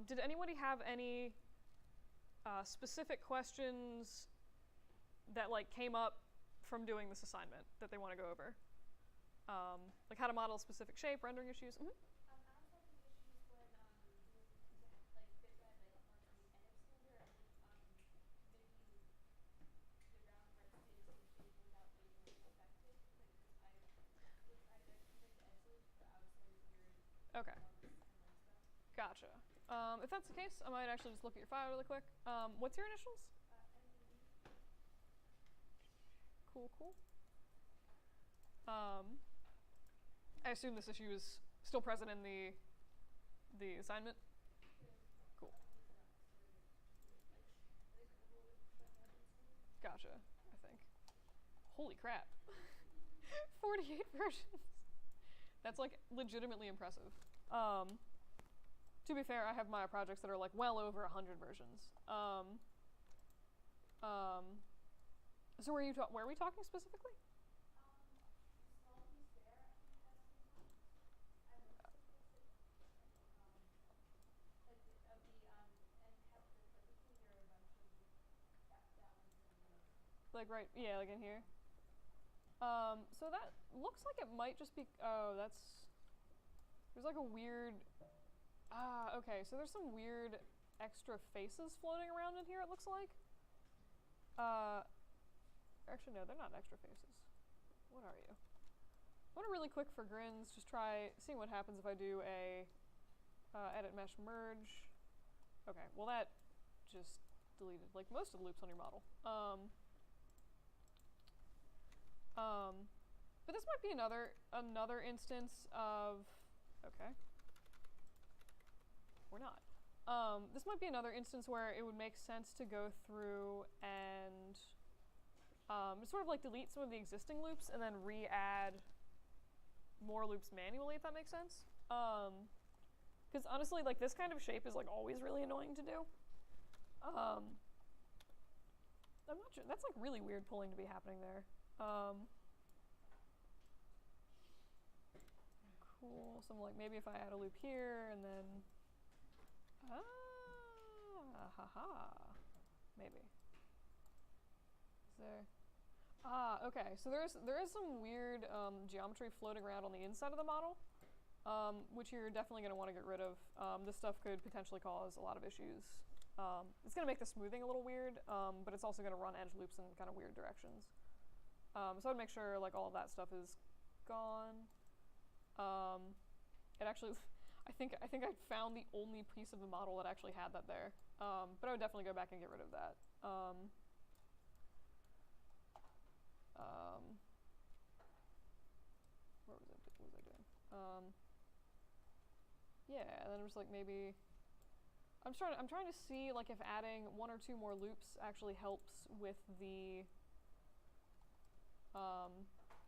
Did anybody have any specific questions that like came up from doing this assignment that they want to go over? Like how to model a specific shape, rendering issues? Mm-hmm. I was having issues when like bitmap like on the end of cylinder and maybe the round rectangles and shape without being affected. Like I can make the edge loop, but I was always weird. Okay. And like stuff. Gotcha. If that's the case, I might actually just look at your file really quick. What's your initials? MED. Cool, cool. I assume this issue is still present in the assignment? Cool. Gotcha, I think. Holy crap. 48 versions. That's like legitimately impressive. To be fair, I have my projects that are like well over 100 versions. So where are we talking specifically? Small piece there, I think that's I don't know, like of the and have the like the finger a bunch of that one's in the Like right, yeah, like in here. So that looks like it might just be, there's like a weird, okay, so there's some weird extra faces floating around in here, it looks like. Actually, no, they're not extra faces. What are you? I want to really quick for grins, just try seeing what happens if I do a edit mesh merge. Okay, well that just deleted like most of the loops on your model. But this might be another instance of, okay, or not. This might be another instance where it would make sense to go through and sort of like delete some of the existing loops and then re-add more loops manually, if that makes sense. Because honestly, like this kind of shape is like always really annoying to do. I'm not sure. That's like really weird pulling to be happening there. Cool. So I'm like, maybe if I add a loop here and then, maybe. Is there? Okay. So there is some weird geometry floating around on the inside of the model, which you're definitely going to want to get rid of. This stuff could potentially cause a lot of issues. It's going to make the smoothing a little weird, but it's also going to run edge loops in kind of weird directions. So I'd make sure like all of that stuff is gone. It actually, I think I found the only piece of the model that actually had that there. But I would definitely go back and get rid of that. What was I doing? Yeah, and then just like maybe I'm trying to see like if adding one or two more loops actually helps with the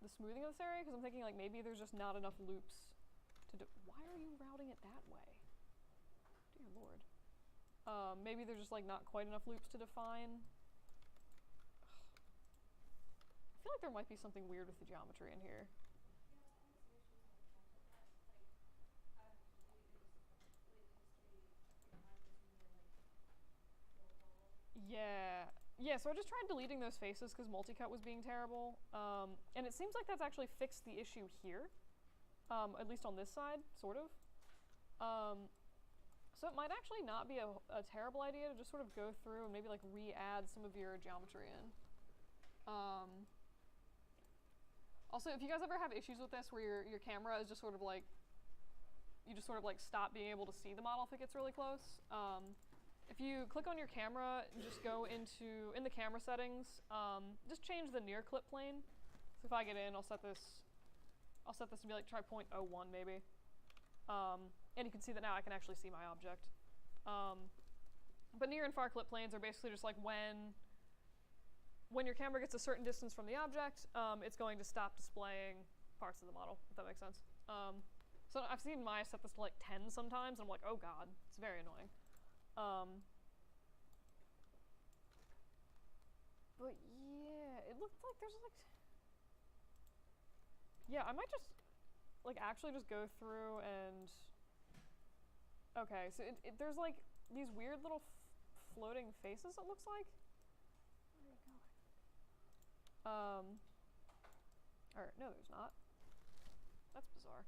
smoothing of this area, because I'm thinking like maybe there's just not enough loops to do. Why are you routing it that way? Dear Lord. Maybe there's just like not quite enough loops to define. I feel like there might be something weird with the geometry in here. Yeah. Yeah, so I just tried deleting those faces because multicut was being terrible. And it seems like that's actually fixed the issue here. At least on this side, sort of. So it might actually not be a terrible idea to just sort of go through and maybe like re-add some of your geometry in. Also, if you guys ever have issues with this where your camera is just sort of like, you just sort of like stop being able to see the model if it gets really close, if you click on your camera, just go in the camera settings, just change the near clip plane. So if I get in, I'll set this to be like try 0.01 maybe. And you can see that now I can actually see my object. But near and far clip planes are basically just like when your camera gets a certain distance from the object, it's going to stop displaying parts of the model, if that makes sense. So I've seen Maya set this to like 10 sometimes, and I'm like, oh god, it's very annoying. But yeah, it looks like there's like, yeah, I might just like actually just go through and Okay, so there's like these weird little floating faces, it looks like. Where are you going? Or no, there's not. That's bizarre.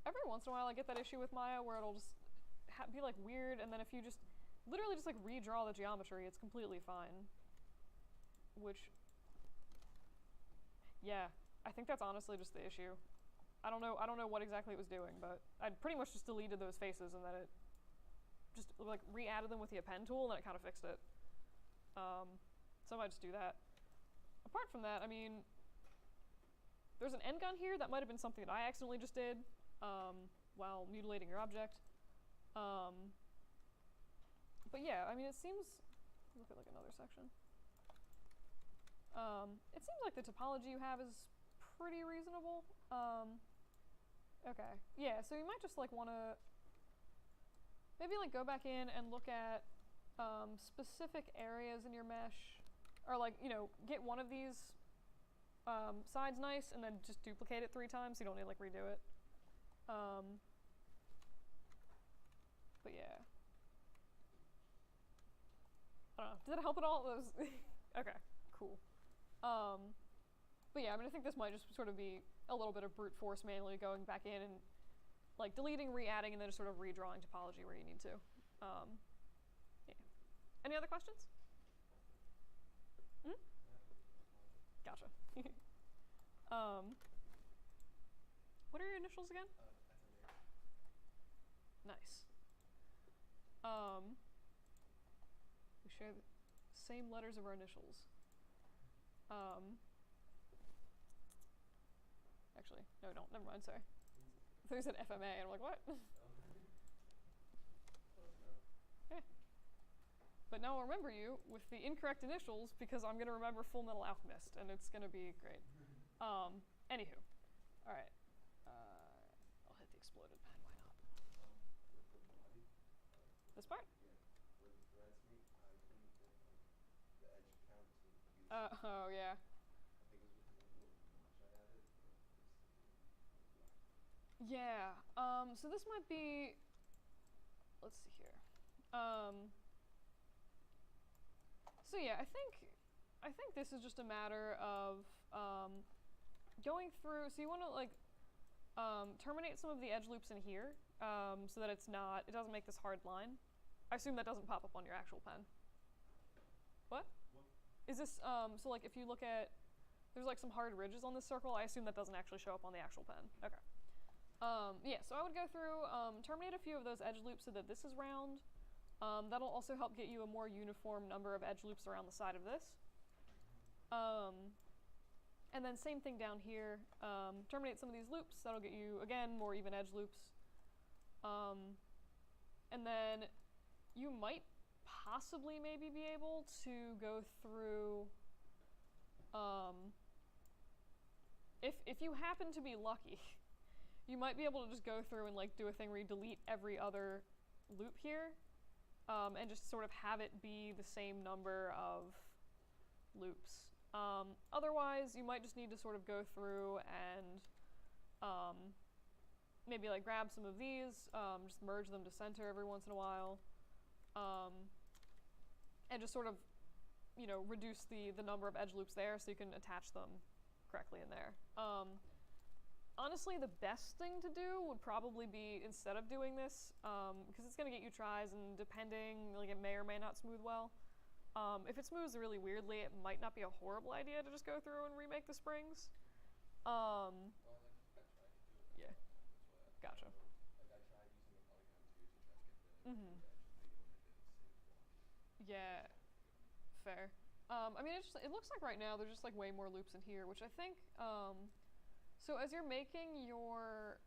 Every once in a while I get that issue with Maya where it'll just be like weird, and then if you just literally just like redraw the geometry, it's completely fine. Which, yeah, I think that's honestly just the issue. I don't know what exactly it was doing, but I pretty much just deleted those faces and then it just like re-added them with the append tool, and then it kind of fixed it. So I might just do that. Apart from that, I mean, there's an end gun here. That might have been something that I accidentally just did while mutilating your object. But yeah, I mean, it seems, look at like another section. It seems like the topology you have is pretty reasonable. Okay, yeah, so you might just like want to maybe like go back in and look at specific areas in your mesh, or like, you know, get one of these sides nice and then just duplicate it 3 times so you don't need to like redo it. But yeah. I don't know. Did it help at all? Those okay, cool. But yeah, I mean, I think this might just sort of be a little bit of brute force manually going back in and like deleting, re-adding, and then just sort of redrawing topology where you need to. Yeah. Any other questions? Mm? Gotcha. What are your initials again? Nice. We share the same letters of our initials. Actually, no, don't. Never mind. Sorry. I thought you said FMA, and I'm like, what? Yeah. But now I'll remember you with the incorrect initials because I'm gonna remember Full Metal Alchemist, and it's gonna be great. Anywho, all right. I'll hit the exploded pen. Why not? With the body, This part? yeah, where the threads meet, I couldn't get the edge count to use. Oh yeah. I think it was because of the little notch I added. Yeah. So this might be. Let's see here. So yeah, I think this is just a matter of going through. So you want to like terminate some of the edge loops in here, so that it doesn't make this hard line. I assume that doesn't pop up on your actual pen. What? Is this so like if you look at, there's like some hard ridges on this circle. I assume that doesn't actually show up on the actual pen. Okay. Yeah, so I would go through, terminate a few of those edge loops so that this is round. That'll also help get you a more uniform number of edge loops around the side of this. And then same thing down here. Terminate some of these loops. That'll get you, again, more even edge loops. And then you might possibly maybe be able to go through, if you happen to be lucky, you might be able to just go through and like do a thing where you delete every other loop here, and just sort of have it be the same number of loops. Otherwise, you might just need to sort of go through and maybe like grab some of these, just merge them to center every once in a while, and just sort of, you know, reduce the number of edge loops there so you can attach them correctly in there. Honestly, the best thing to do would probably be, instead of doing this, because it's going to get you tries, and depending, like it may or may not smooth well. If it smooths really weirdly, it might not be a horrible idea to just go through and remake the springs. Well, like, I tried to do it. Yeah. That's why. Gotcha. Like I tried using a Polygon 2 to try to get the edges bigger when I did the same block. Yeah, fair. I mean, it looks like right now there's just like way more loops in here, which I think, so as you're making your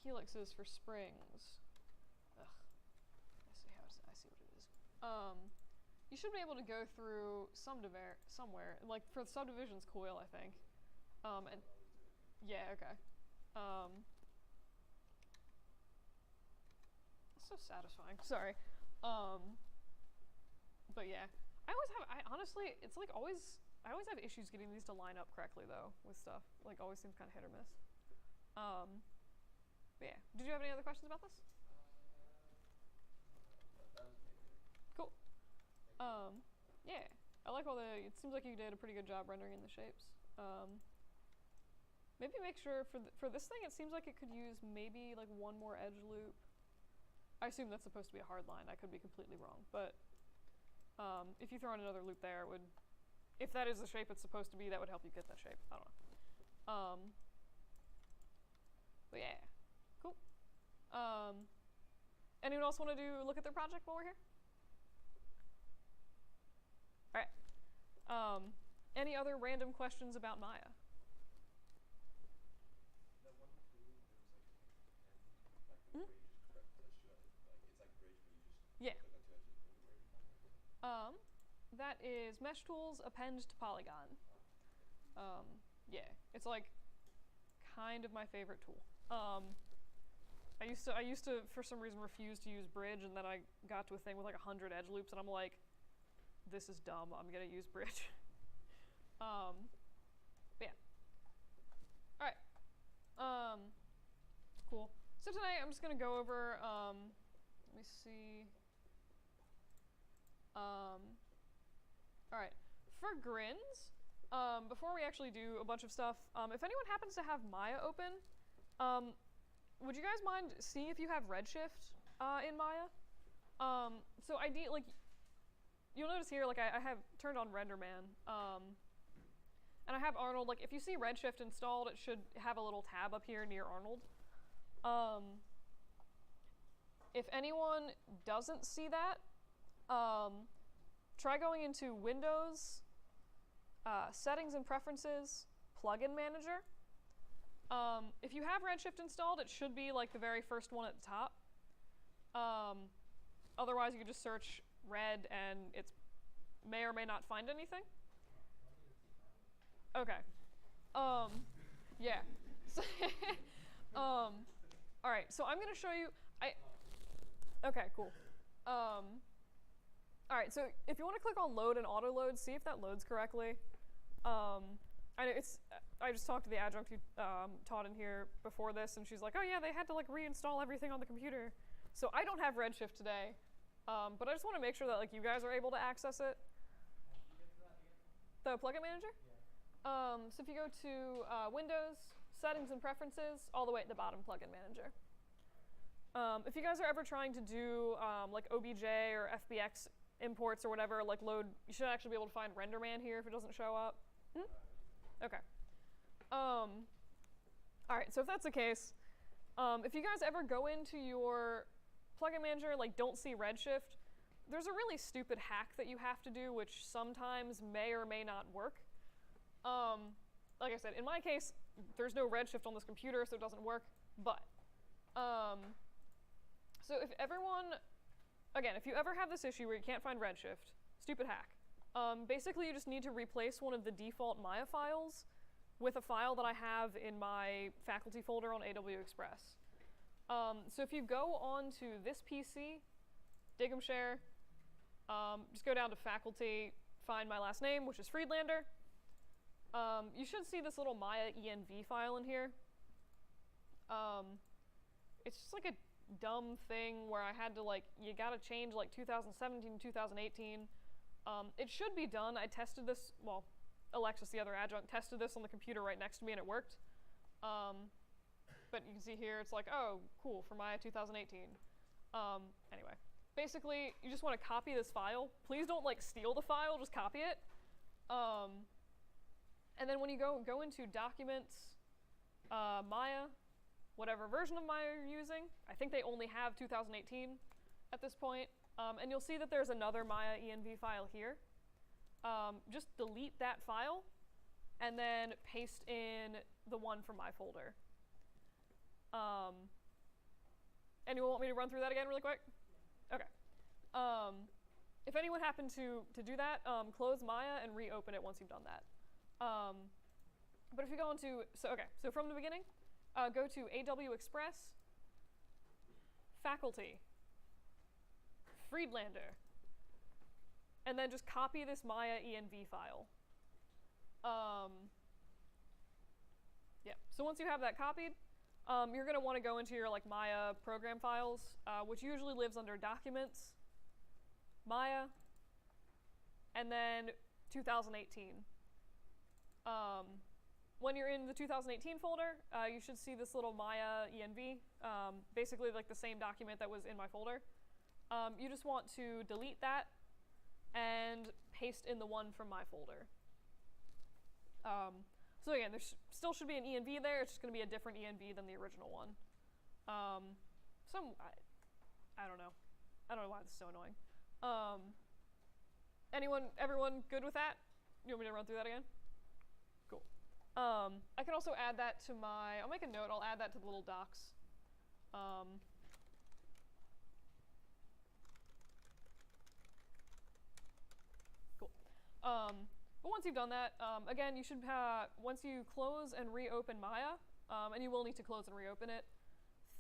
helixes for springs, I see what it is. You should be able to go through somewhere, like for the subdivisions coil, I think. And yeah, okay. It's so satisfying. Sorry. But yeah, I honestly, it's like I always have issues getting these to line up correctly though with stuff. Like always seems kind of hit or miss. But yeah, did you have any other questions about this? That was pretty good. Cool. Thank you. Yeah, I like all the. It seems like you did a pretty good job rendering in the shapes. Maybe make sure for this thing, it seems like it could use maybe like one more edge loop. I assume that's supposed to be a hard line. I could be completely wrong, but if you throw in another loop there, it would, if that is the shape it's supposed to be, that would help you get that shape. I don't know. But yeah, cool. Anyone else want to look at their project while we're here? All right. Any other random questions about Maya? That one tool, there was like an end, like the Mhm. where you just touch it, like it's like bridge, but you just Yeah. click on two edges. Where do you find that? That is Mesh Tools Append to Polygon. Yeah, it's like kind of my favorite tool. I used to for some reason refuse to use bridge, and then I got to a thing with like 100 edge loops, and I'm like, this is dumb. I'm gonna use bridge. But yeah. All right. Cool. So tonight I'm just gonna go over. Let me see. All right. For grins, before we actually do a bunch of stuff, if anyone happens to have Maya open, would you guys mind seeing if you have Redshift in Maya? So like, you'll notice here, like I have turned on RenderMan, and I have Arnold. Like, if you see Redshift installed, it should have a little tab up here near Arnold. If anyone doesn't see that, try going into Windows, Settings and Preferences, Plugin Manager. If you have Redshift installed, it should be like the very first one at the top. Otherwise, you can just search Red, and it may or may not find anything. Okay. Yeah. So all right. So I'm gonna show you. Okay. Cool. All right. So if you want to click on Load and Auto Load, see if that loads correctly. I know I just talked to the adjunct who taught in here before this, and she's like, "Oh yeah, they had to like reinstall everything on the computer." So I don't have Redshift today, but I just want to make sure that like you guys are able to access it. The plugin manager? Yeah. So if you go to Windows, Settings and Preferences, all the way at the bottom, Plugin Manager. If you guys are ever trying to do like OBJ or FBX imports or whatever, like load, you should actually be able to find RenderMan here if it doesn't show up. Okay. All right, so if that's the case, if you guys ever go into your plugin manager, like don't see Redshift, there's a really stupid hack that you have to do, which sometimes may or may not work. Like I said, in my case, there's no Redshift on this computer, so it doesn't work, but, so if everyone, again, if you ever have this issue where you can't find Redshift, stupid hack, basically you just need to replace one of the default Maya files with a file that I have in my faculty folder on AW Express. So if you go on to this PC, Dig'em Share, just go down to faculty, find my last name, which is Friedlander. You should see this little Maya env file in here. It's just like a dumb thing where I had to like, you gotta change like 2017, 2018. It should be done. I tested this, well, Alexis, the other adjunct, tested this on the computer right next to me and it worked. But you can see here, it's like, oh, cool, for Maya 2018. Anyway, basically, you just want to copy this file. Please don't like steal the file, just copy it. And then when you go into Documents, Maya, whatever version of Maya you're using, I think they only have 2018 at this point. And you'll see that there's another Maya env file here. Just delete that file and then paste in the one from my folder. Anyone want me to run through that again really quick? Okay. If anyone happened to do that, close Maya and reopen it once you've done that. But if you go into, so from the beginning, go to AW Express, Faculty, Friedlander, and then just copy this Maya env file. Yeah, so once you have that copied, you're going to want to go into your like Maya program files, which usually lives under Documents, Maya, and then 2018. When you're in the 2018 folder, you should see this little Maya env, basically like the same document that was in my folder. You just want to delete that and paste in the one from my folder. So again, there still should be an env there. It's just going to be a different env than the original one. I don't know. I don't know why this is so annoying. Everyone good with that? You want me to run through that again? Cool. I can also add that to my, I'll make a note, I'll add that to the little docs. Cool. But once you've done that, again, you should once you close and reopen Maya, and you will need to close and reopen it,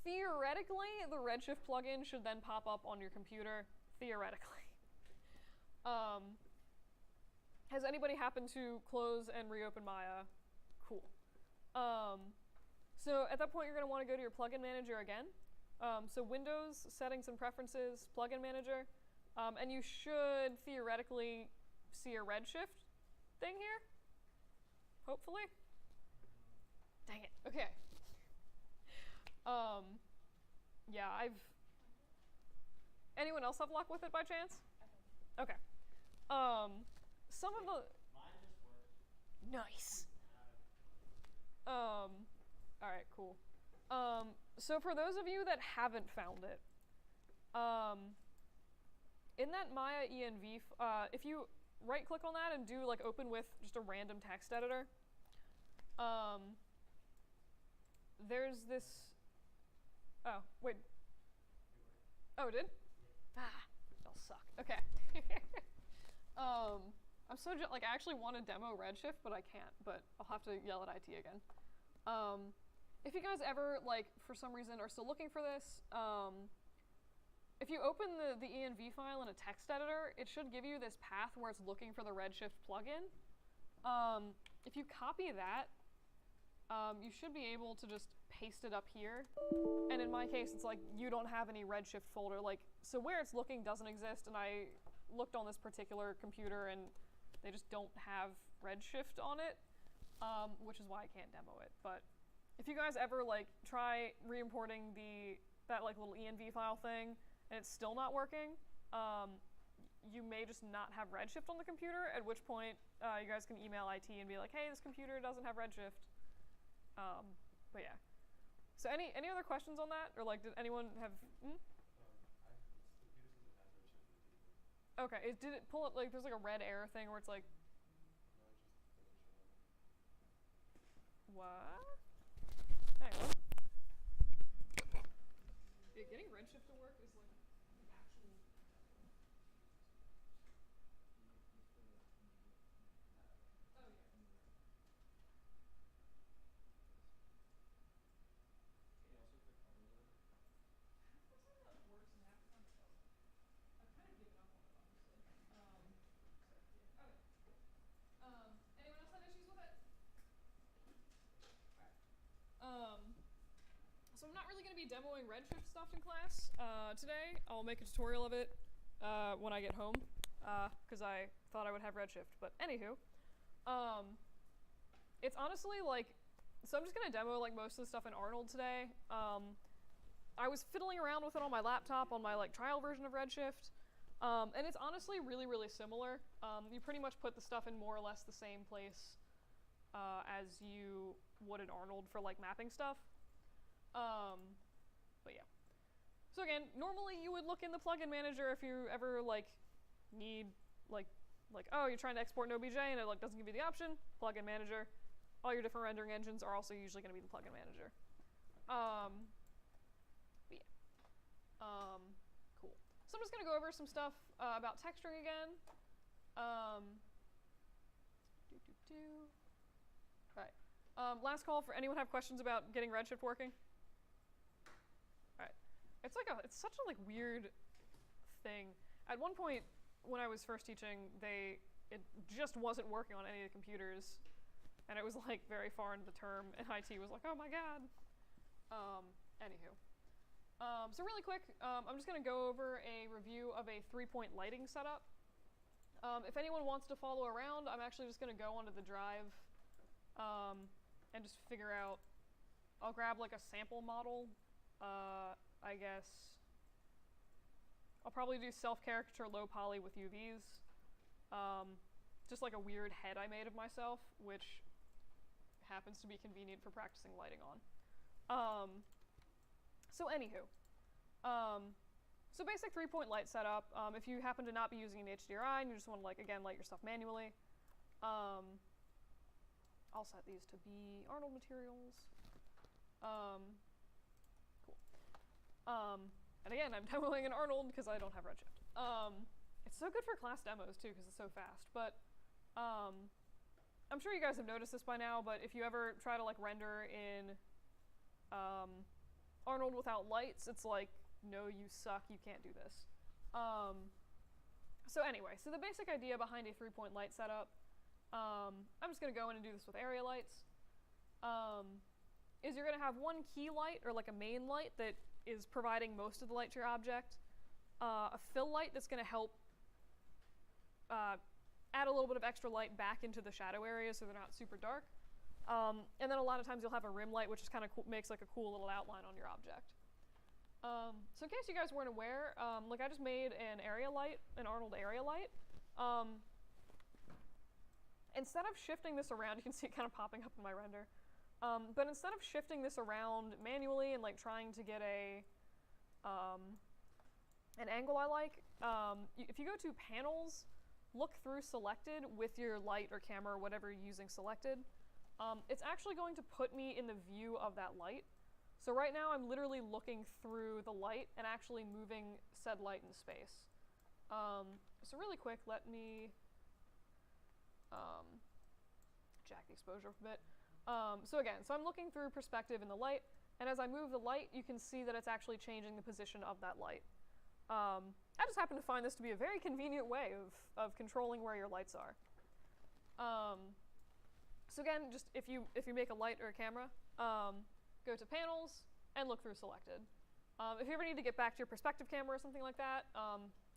theoretically, the Redshift plugin should then pop up on your computer, theoretically. Has anybody happened to close and reopen Maya? Cool. So at that point, you're going to want to go to your plugin manager again. So Windows, Settings and Preferences, Plugin Manager, and you should theoretically see a Redshift thing here, hopefully. Dang it. Okay. Yeah, anyone else have luck with it by chance? Okay. Some of the. Mine just worked. Nice. All right, cool. So for those of you that haven't found it, in that Maya env, if you right-click on that and do like open with just a random text editor, there's this. Oh wait. Oh, it did? Ah, y'all suck. Okay. I'm so like I actually want to demo Redshift, but I can't. But I'll have to yell at IT again. If you guys ever like for some reason are still looking for this, if you open the env file in a text editor, it should give you this path where it's looking for the Redshift plugin. If you copy that, you should be able to just paste it up here. And in my case, it's like you don't have any Redshift folder. Like so where it's looking doesn't exist, and I looked on this particular computer and they just don't have Redshift on it, which is why I can't demo it. But if you guys ever like try re-importing that like little env file thing and it's still not working, you may just not have Redshift on the computer, at which point you guys can email IT and be like, hey, this computer doesn't have Redshift. But yeah. So any other questions on that? Or like did anyone have Okay, did it pull up, like, there's like a red error thing where it's like, what? Hang on. Yeah, getting Redshift to work is like the actual. Oh yeah. Can you also click on it? Half the time that works and half the time it doesn't. I've kind of given up on it, honestly. Okay. Anyone else have issues with it? Alright. So I'm not really going to be demoing Redshift stuff in class today. I'll make a tutorial of it when I get home, because I thought I would have Redshift. But anywho, it's honestly like, so I'm just going to demo like most of the stuff in Arnold today. I was fiddling around with it on my laptop on my like trial version of Redshift, and it's honestly really, really similar. You pretty much put the stuff in more or less the same place as you would in Arnold for like mapping stuff. But yeah. So again, normally you would look in the plugin manager if you ever like need like oh, you're trying to export an OBJ and it like doesn't give you the option. Plugin manager. All your different rendering engines are also usually going to be the plugin manager. But yeah. Cool. So I'm just going to go over some stuff about texturing again. Right. Last call for anyone have questions about getting Redshift working? Alright. It's such a like weird thing. At one point when I was first teaching, it just wasn't working on any of the computers, and it was like very far into the term, and IT was like, oh my god. Anywho. So really quick, I'm just going to go over a review of a 3-point lighting setup. If anyone wants to follow around, I'm actually just going to go onto the drive and just figure out. I'll grab like a sample model. I guess I'll probably do self-caricature low poly with UVs. Just like a weird head I made of myself, which happens to be convenient for practicing lighting on. So anywho, so basic 3-point light setup. If you happen to not be using an HDRI and you just want to, like, again, light your stuff manually, I'll set these to be Arnold materials. Cool. And again, I'm demoing an Arnold because I don't have Redshift. It's so good for class demos too because it's so fast. But I'm sure you guys have noticed this by now. But if you ever try to like render in Arnold without lights, it's like, no, you suck, you can't do this. So anyway, so the basic idea behind a 3-point light setup, I'm just going to go in and do this with area lights, is you're going to have one key light, or like a main light, that is providing most of the light to your object, a fill light that's going to help add a little bit of extra light back into the shadow areas so they're not super dark. And then a lot of times you'll have a rim light, which is kind of makes like a cool little outline on your object. So in case you guys weren't aware, like I just made an area light, an Arnold area light. Instead of shifting this around, you can see it kind of popping up in my render. But instead of shifting this around manually and like trying to get an angle I like, if you go to panels, look through selected with your light or camera or whatever you're using selected. It's actually going to put me in the view of that light. So right now I'm literally looking through the light and actually moving said light in space. So really quick, let me jack the exposure a bit. So again, so I'm looking through perspective in the light, and as I move the light, you can see that it's actually changing the position of that light. I just happen to find this to be a very convenient way of controlling where your lights are. So again, just if you make a light or a camera, go to panels and look through selected. If you ever need to get back to your perspective camera or something like that,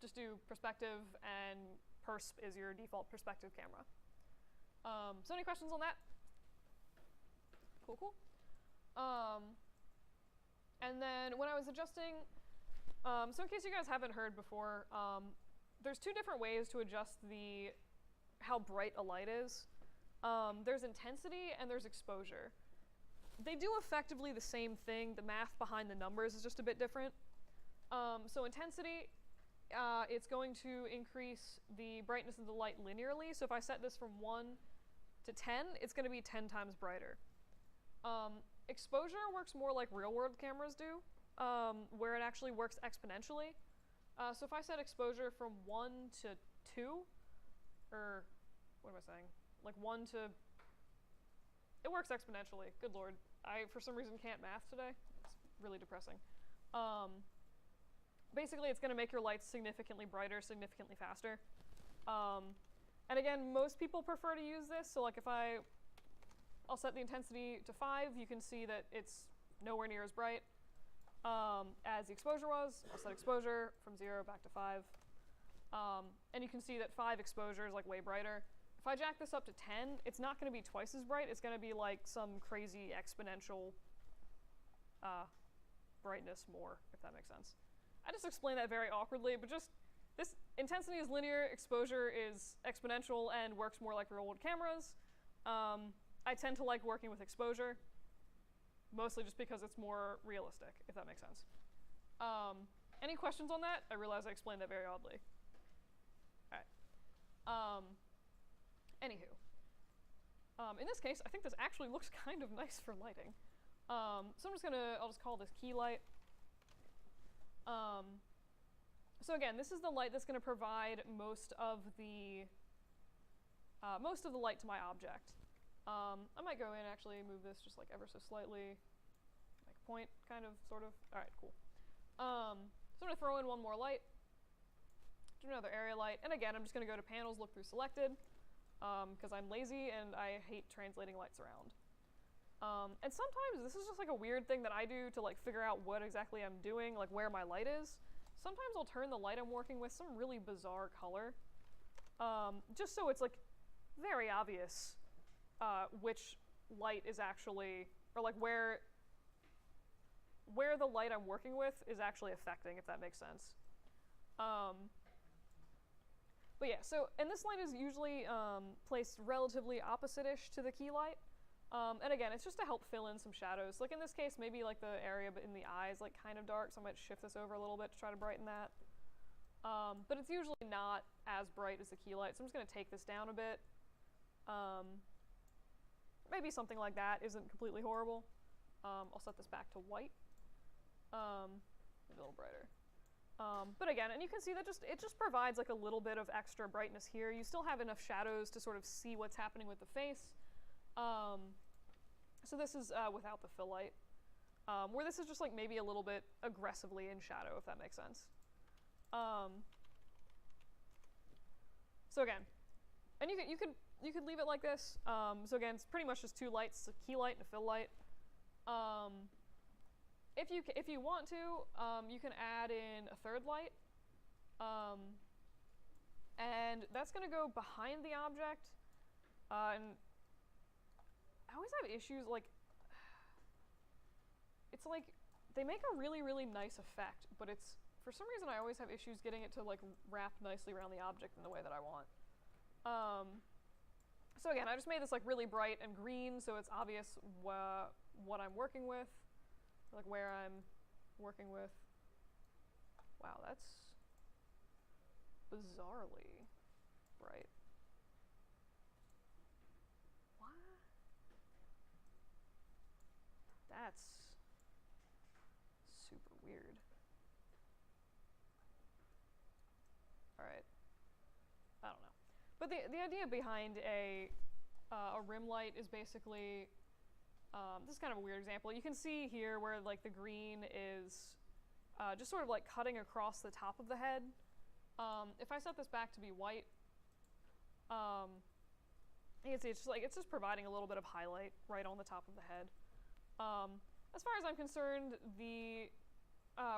just do perspective and persp is your default perspective camera. So any questions on that? Cool. And then when I was adjusting, so in case you guys haven't heard before, there's two different ways to adjust how bright a light is. There's intensity and there's exposure. They do effectively the same thing. The math behind the numbers is just a bit different. So intensity, it's going to increase the brightness of the light linearly. So if I set this from 1 to 10, it's going to be 10 times brighter. Exposure works more like real-world cameras do, where it actually works exponentially. So if I set exposure from 1 to 2, or what am I saying? Like 1 to... It works exponentially. Good lord. I, for some reason, can't math today. It's really depressing. Basically, it's going to make your lights significantly brighter, significantly faster. And again, most people prefer to use this. So like if I'll set the intensity to 5, you can see that it's nowhere near as bright as the exposure was. I'll set exposure from 0 back to 5. And you can see that 5 exposure is like way brighter. If I jack this up to 10, it's not going to be twice as bright. It's going to be like some crazy exponential brightness more, if that makes sense. I just explained that very awkwardly, but just this intensity is linear, exposure is exponential, and works more like real-world cameras. I tend to like working with exposure, mostly just because it's more realistic, if that makes sense. Any questions on that? I realize I explained that very oddly. All right. Anywho, in this case, I think this actually looks kind of nice for lighting. So I'll just call this key light. So again, this is the light that's going to provide most of the light to my object. I might go in and actually move this just like ever so slightly, make a point, kind of, sort of. All right, cool. So I'm going to throw in one more light, do another area light, and again, I'm just going to go to panels, look through selected, because I'm lazy and I hate translating lights around. And sometimes this is just like a weird thing that I do to like figure out what exactly I'm doing, like where my light is. Sometimes I'll turn the light I'm working with some really bizarre color, just so it's like very obvious which light is actually, or like where the light I'm working with is actually affecting, if that makes sense. But yeah, so, and this light is usually placed relatively opposite-ish to the key light. And again, it's just to help fill in some shadows. Like in this case, maybe like the area in the eye is like kind of dark, so I might shift this over a little bit to try to brighten that. But it's usually not as bright as the key light, so I'm just going to take this down a bit. Maybe something like that isn't completely horrible. I'll set this back to white. Maybe a little brighter. But again, and you can see that it just provides like a little bit of extra brightness here. You still have enough shadows to sort of see what's happening with the face. So this is without the fill light, where this is just like maybe a little bit aggressively in shadow, if that makes sense. So again, and you could leave it like this. So again, it's pretty much just two lights, a key light and a fill light. If you want to, you can add in a third light, and that's going to go behind the object. And I always have issues like, it's like they make a really, really nice effect, but it's, for some reason I always have issues getting it to like wrap nicely around the object in the way that I want. So again, I just made this like really bright and green, so it's obvious what I'm working with, like where I'm working with. Wow, that's bizarrely bright. That's super weird. Alright. I don't know. But the idea behind a rim light is basically, this is kind of a weird example. You can see here where like the green is just sort of like cutting across the top of the head. If I set this back to be white, you can see it's just providing a little bit of highlight right on the top of the head. As far as I'm concerned, the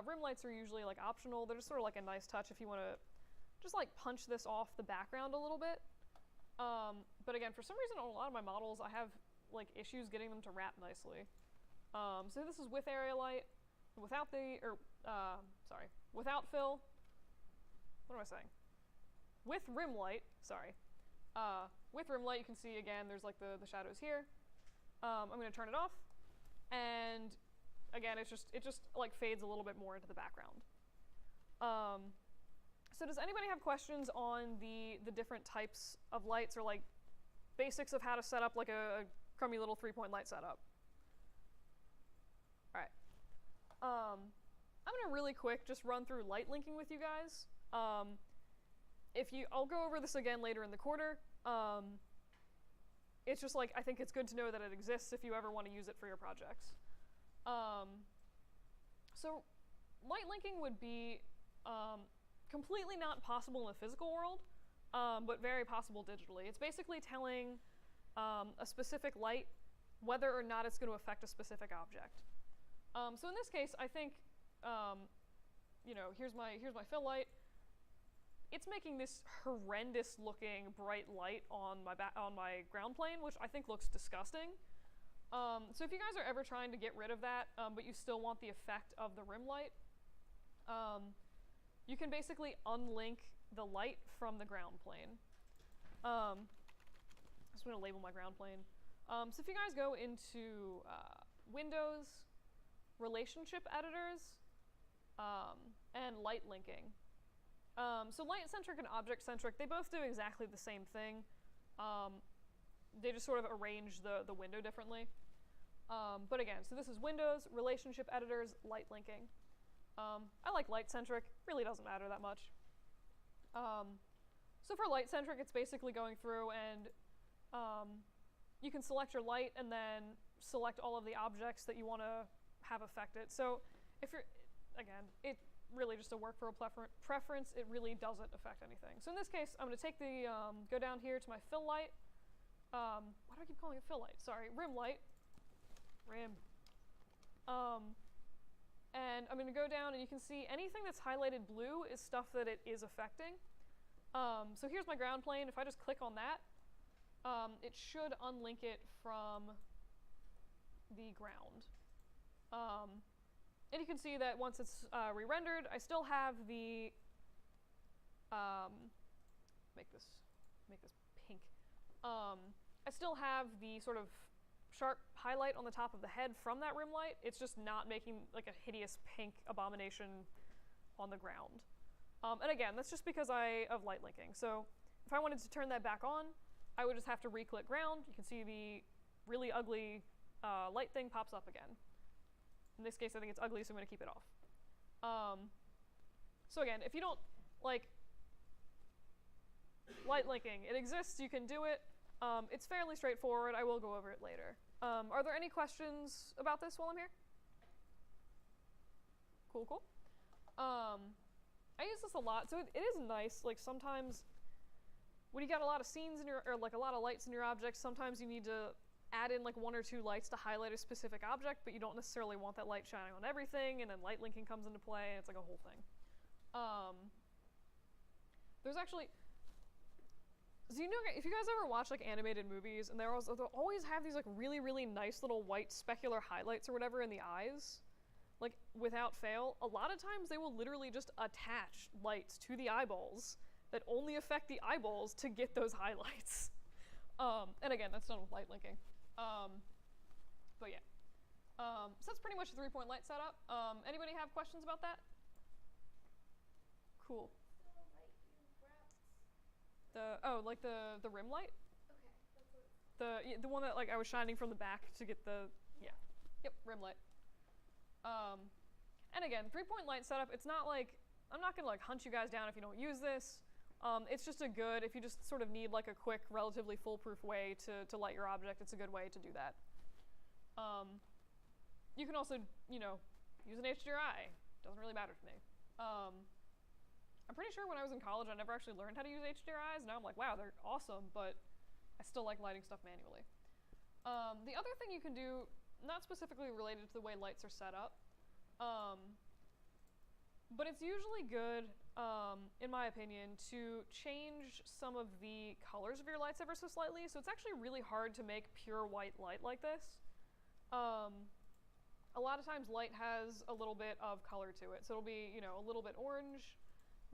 rim lights are usually like optional. They're just sort of like a nice touch if you want to just like punch this off the background a little bit. But again, for some reason on a lot of my models, I have like issues getting them to wrap nicely. So this is with area light, without without fill. What am I saying? With rim light, sorry. With rim light, you can see again, there's like the shadows here. I'm going to turn it off. And again, it just like fades a little bit more into the background. So does anybody have questions on the different types of lights, or like basics of how to set up like a crummy little 3-point light setup? All right. I'm gonna really quick just run through light linking with you guys. I'll go over this again later in the quarter. It's just like, I think it's good to know that it exists if you ever want to use it for your projects. So light linking would be completely not possible in the physical world, but very possible digitally. It's basically telling a specific light whether or not it's going to affect a specific object. So in this case, I think, here's my fill light. It's making this horrendous looking bright light on my ground plane, which I think looks disgusting. So if you guys are ever trying to get rid of that, but you still want the effect of the rim light, you can basically unlink the light from the ground plane. I'm just going to label my ground plane. So if you guys go into Windows, Relationship Editors, and Light Linking. So light-centric and object-centric, they both do exactly the same thing. They just sort of arrange the window differently. But again, so this is Windows, Relationship Editors, Light Linking. I like light-centric, really doesn't matter that much. So for light-centric, it's basically going through and you can select your light and then select all of the objects that you want to have affected. So if you're, again, it really just a workflow preference, it really doesn't affect anything. So in this case, I'm going to take the, go down here to my fill light. Why do I keep calling it fill light? Sorry, rim light. Rim. And I'm going to go down and you can see anything that's highlighted blue is stuff that it is affecting. So here's my ground plane. If I just click on that, it should unlink it from the ground. And you can see that once it's re-rendered, I still have the make this pink. I still have the sort of sharp highlight on the top of the head from that rim light. It's just not making like a hideous pink abomination on the ground. And again, that's just because of light linking. So if I wanted to turn that back on, I would just have to re-click ground. You can see the really ugly light thing pops up again. In this case, I think it's ugly, so I'm going to keep it off. So again, if you don't like light linking, it exists, you can do it. It's fairly straightforward. I will go over it later. Are there any questions about this while I'm here? Cool, cool. I use this a lot, so it is nice. Like sometimes when you got a lot of scenes in your, or like a lot of lights in your object, sometimes you need to add in like 1 or 2 lights to highlight a specific object, but you don't necessarily want that light shining on everything, and then light linking comes into play, and it's like a whole thing. There's actually, so you know, if you guys ever watch like animated movies, and they'll always have these like really, really nice little white specular highlights or whatever in the eyes, like without fail, a lot of times they will literally just attach lights to the eyeballs that only affect the eyeballs to get those highlights. And again, that's done with light linking. But yeah. So that's pretty much a 3-point light setup. Anybody have questions about that? Cool. So light you wrapped. Like the rim light? Okay, that's what it's The one that like I was shining from the back to get the, yeah. Yep, rim light. And again, 3-point light setup, it's not like, I'm not gonna like hunt you guys down if you don't use this. It's just a good, if you just sort of need like a quick, relatively foolproof way to light your object, it's a good way to do that. You can also, you know, use an HDRI. Doesn't really matter to me. I'm pretty sure when I was in college, I never actually learned how to use HDRIs. Now I'm like, wow, they're awesome, but I still like lighting stuff manually. The other thing you can do, not specifically related to the way lights are set up, but it's usually good, in my opinion, to change some of the colors of your lights ever so slightly. So it's actually really hard to make pure white light like this. A lot of times light has a little bit of color to it. So it'll be, you know, a little bit orange,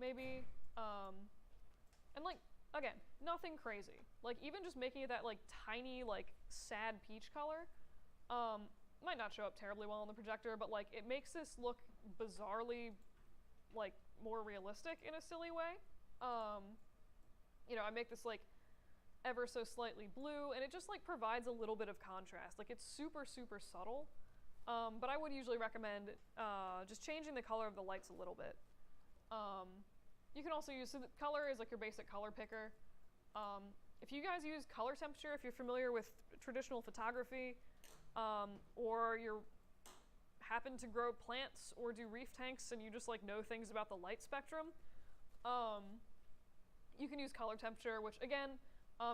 maybe. And like, again, nothing crazy. Like even just making it that like tiny, like sad peach color, might not show up terribly well on the projector, but like it makes this look bizarrely like more realistic in a silly way. You know, I make this like ever so slightly blue, and it just like provides a little bit of contrast. Like it's super, super subtle, but I would usually recommend just changing the color of the lights a little bit. You can also use, so the color is like your basic color picker. If you guys use color temperature, if you're familiar with traditional photography, or you're happen to grow plants or do reef tanks and you just like know things about the light spectrum, you can use color temperature, which again,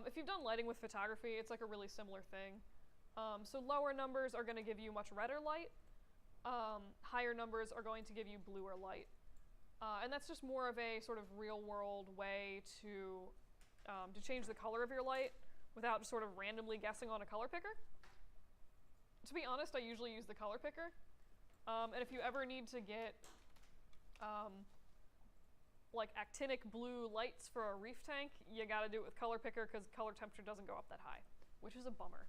if you've done lighting with photography, it's like a really similar thing. So lower numbers are going to give you much redder light. Higher numbers are going to give you bluer light. And that's just more of a sort of real world way to change the color of your light without just sort of randomly guessing on a color picker. To be honest, I usually use the color picker. And if you ever need to get like actinic blue lights for a reef tank, you gotta do it with color picker because color temperature doesn't go up that high, which is a bummer.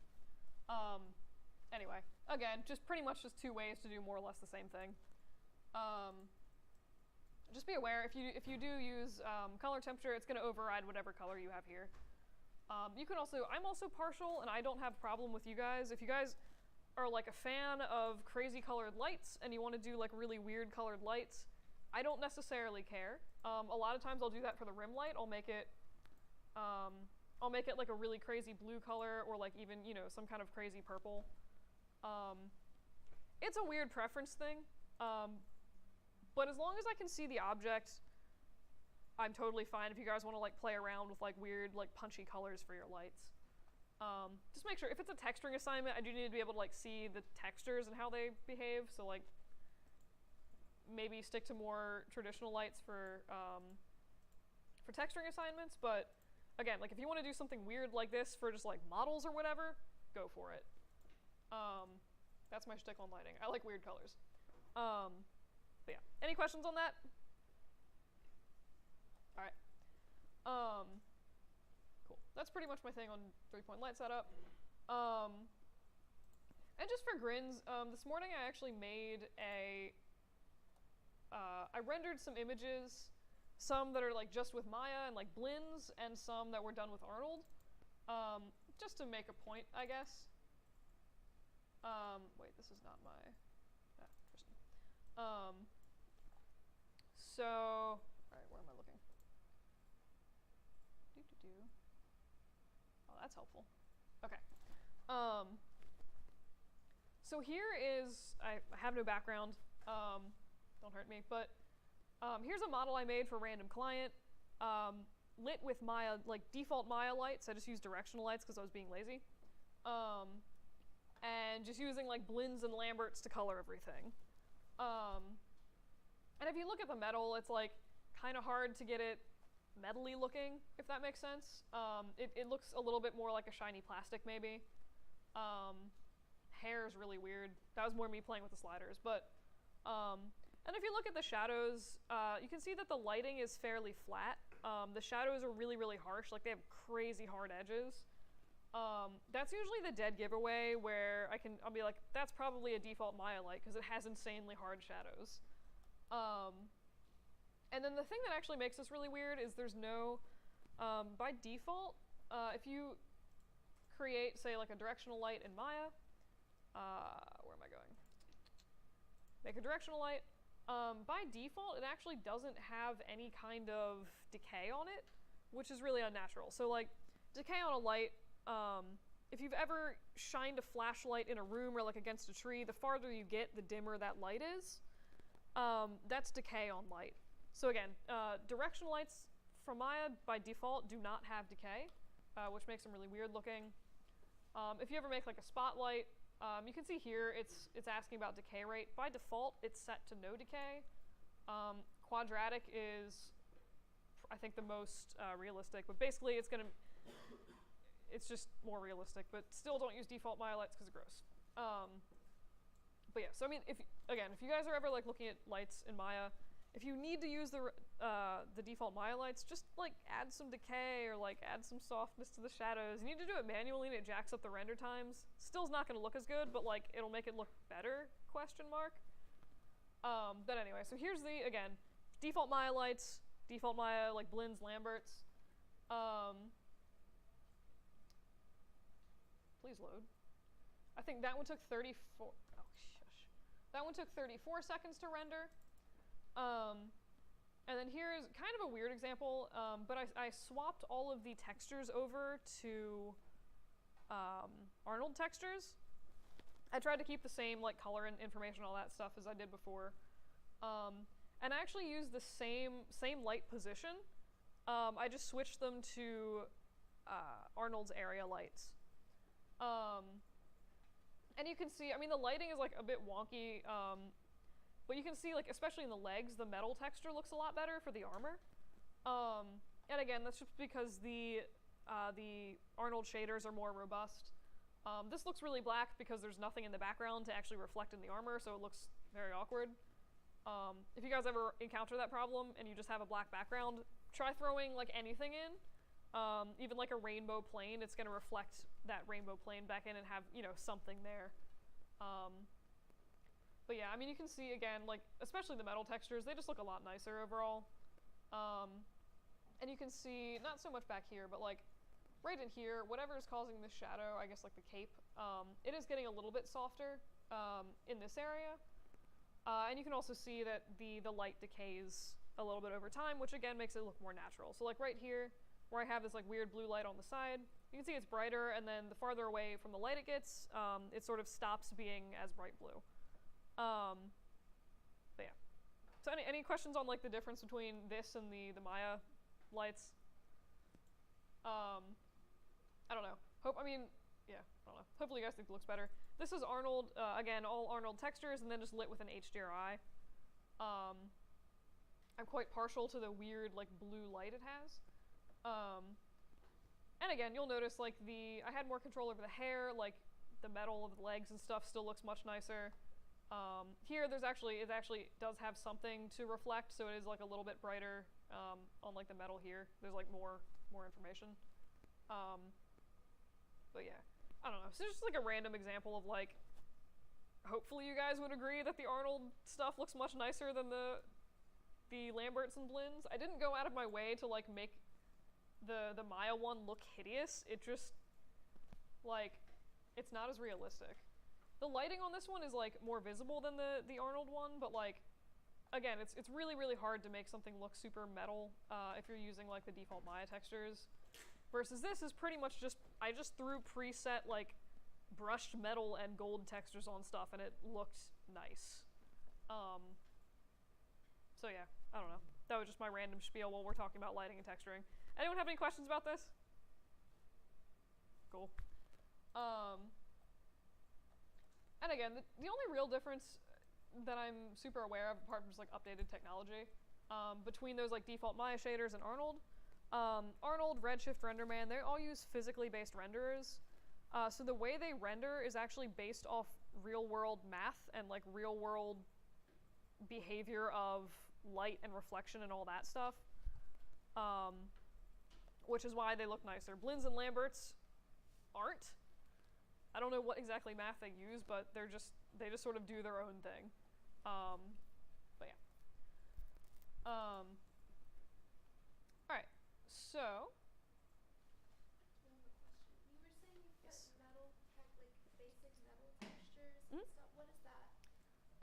Anyway, again, just pretty much just 2 ways to do more or less the same thing. Just be aware, if you do use color temperature, it's gonna override whatever color you have here. You can also, I'm also partial, and I don't have a problem with you guys. If you guys are like a fan of crazy colored lights and you want to do like really weird colored lights, I don't necessarily care. A lot of times I'll do that for the rim light. I'll make it like a really crazy blue color, or like even, you know, some kind of crazy purple. It's a weird preference thing, but as long as I can see the object, I'm totally fine if you guys want to like play around with like weird like punchy colors for your lights. Just make sure, if it's a texturing assignment, I do need to be able to like see the textures and how they behave, so like maybe stick to more traditional lights for texturing assignments, but again, like if you want to do something weird like this for just like models or whatever, go for it. That's my shtick on lighting. I like weird colors. But yeah, any questions on that? All right. Cool. That's pretty much my thing on 3-point light setup. And just for grins, this morning I actually made I rendered some images, some that are like just with Maya and like blends, and some that were done with Arnold, just to make a point, I guess. Wait, this is not my, interesting. So, alright, where am I looking? Oh, that's helpful. Okay. So here is, I have no background, don't hurt me, but here's a model I made for random client, lit with Maya, like default Maya lights. I just used directional lights because I was being lazy. And just using like blends and Lamberts to color everything. And if you look at the metal, it's like kind of hard to get it metally looking, if that makes sense. It looks a little bit more like a shiny plastic maybe. Hair is really weird. That was more me playing with the sliders, but and if you look at the shadows, you can see that the lighting is fairly flat. The shadows are really, really harsh, like they have crazy hard edges. That's usually the dead giveaway where I'll be like, that's probably a default Maya light because it has insanely hard shadows. And then the thing that actually makes this really weird is there's no, by default, if you create, say, like a directional light in Maya, where am I going? Make a directional light. By default, it actually doesn't have any kind of decay on it, which is really unnatural. So like, decay on a light, if you've ever shined a flashlight in a room or like against a tree, the farther you get, the dimmer that light is. That's decay on light. So again, directional lights from Maya by default do not have decay, which makes them really weird looking. If you ever make like a spotlight, you can see here it's asking about decay rate. By default, it's set to no decay. Quadratic is, I think, the most realistic, but basically it's just more realistic, but still don't use default Maya lights because it's gross. But yeah, so I mean, if you guys are ever like looking at lights in Maya, if you need to use the default Maya lights, just like add some decay or like add some softness to the shadows. You need to do it manually and it jacks up the render times. Still's not going to look as good, but like it'll make it look better, question mark. But anyway, so here's the, again, default Maya lights, default Maya like blends, Lamberts. Please load. I think that one took 34, oh shush. That one took 34 seconds to render. And then here's kind of a weird example, but I swapped all of the textures over to Arnold textures. I tried to keep the same like color and information, all that stuff as I did before. And I actually used the same light position. I just switched them to Arnold's area lights. And you can see, I mean, the lighting is like a bit wonky, but you can see, like, especially in the legs, the metal texture looks a lot better for the armor. And again, that's just because the Arnold shaders are more robust. This looks really black because there's nothing in the background to actually reflect in the armor, so it looks very awkward. If you guys ever encounter that problem and you just have a black background, try throwing like anything in, even like a rainbow plane. It's going to reflect that rainbow plane back in and have, you know, something there. But yeah, I mean, you can see again, like, especially the metal textures, they just look a lot nicer overall. And you can see, not so much back here, but like right in here, whatever is causing this shadow, I guess like the cape, it is getting a little bit softer in this area. And you can also see that the light decays a little bit over time, which again makes it look more natural. So like right here, where I have this like weird blue light on the side, you can see it's brighter, and then the farther away from the light it gets, it sort of stops being as bright blue. But yeah. So any questions on like the difference between this and the Maya lights? I don't know. I mean, yeah, I don't know. Hopefully you guys think it looks better. This is Arnold, again, all Arnold textures, and then just lit with an HDRI. I'm quite partial to the weird, like, blue light it has. And again, you'll notice, like, I had more control over the hair, like, the metal of the legs and stuff still looks much nicer. Here, it actually does have something to reflect, so it is, like, a little bit brighter, on, like, the metal here. There's, like, more information. But yeah, I don't know. So just, like, a random example of, like, hopefully you guys would agree that the Arnold stuff looks much nicer than the Lamberts and Blins. I didn't go out of my way to, like, make the Maya one look hideous. It just, like, it's not as realistic. The lighting on this one is, like, more visible than the Arnold one, but, like, again, it's really, really hard to make something look super metal if you're using, like, the default Maya textures. Versus this is pretty much just, I just threw preset, like, brushed metal and gold textures on stuff, and it looked nice. So yeah, I don't know. That was just my random spiel while we're talking about lighting and texturing. Anyone have any questions about this? Cool. And again, the only real difference that I'm super aware of, apart from just, like, updated technology, between those, like, default Maya shaders and Arnold, Arnold, Redshift, RenderMan, they all use physically based renderers. So the way they render is actually based off real-world math and, like, real-world behavior of light and reflection and all that stuff, which is why they look nicer. Blins and Lamberts aren't. I don't know what exactly math they use, but they just sort of do their own thing. But yeah. All right. So. One more question. You were saying you put Yes. metal, like basic metal textures and Mhm. stuff. What is that?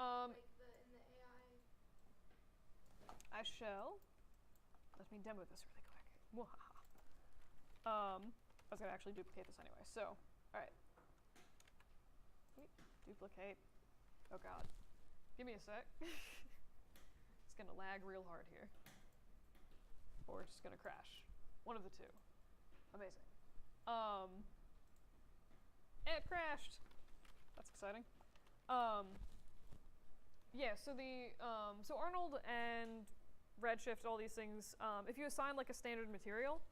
Um, Like in the AI. I shall. Let me demo this really quick. Mwahaha. I was gonna actually duplicate this anyway. So, all right. Wait, duplicate. Oh God. Give me a sec. It's gonna lag real hard here. Or it's just gonna crash. One of the two. Amazing. It crashed. That's exciting. Yeah, so so Arnold and Redshift, all these things, if you assign, like, a standard material,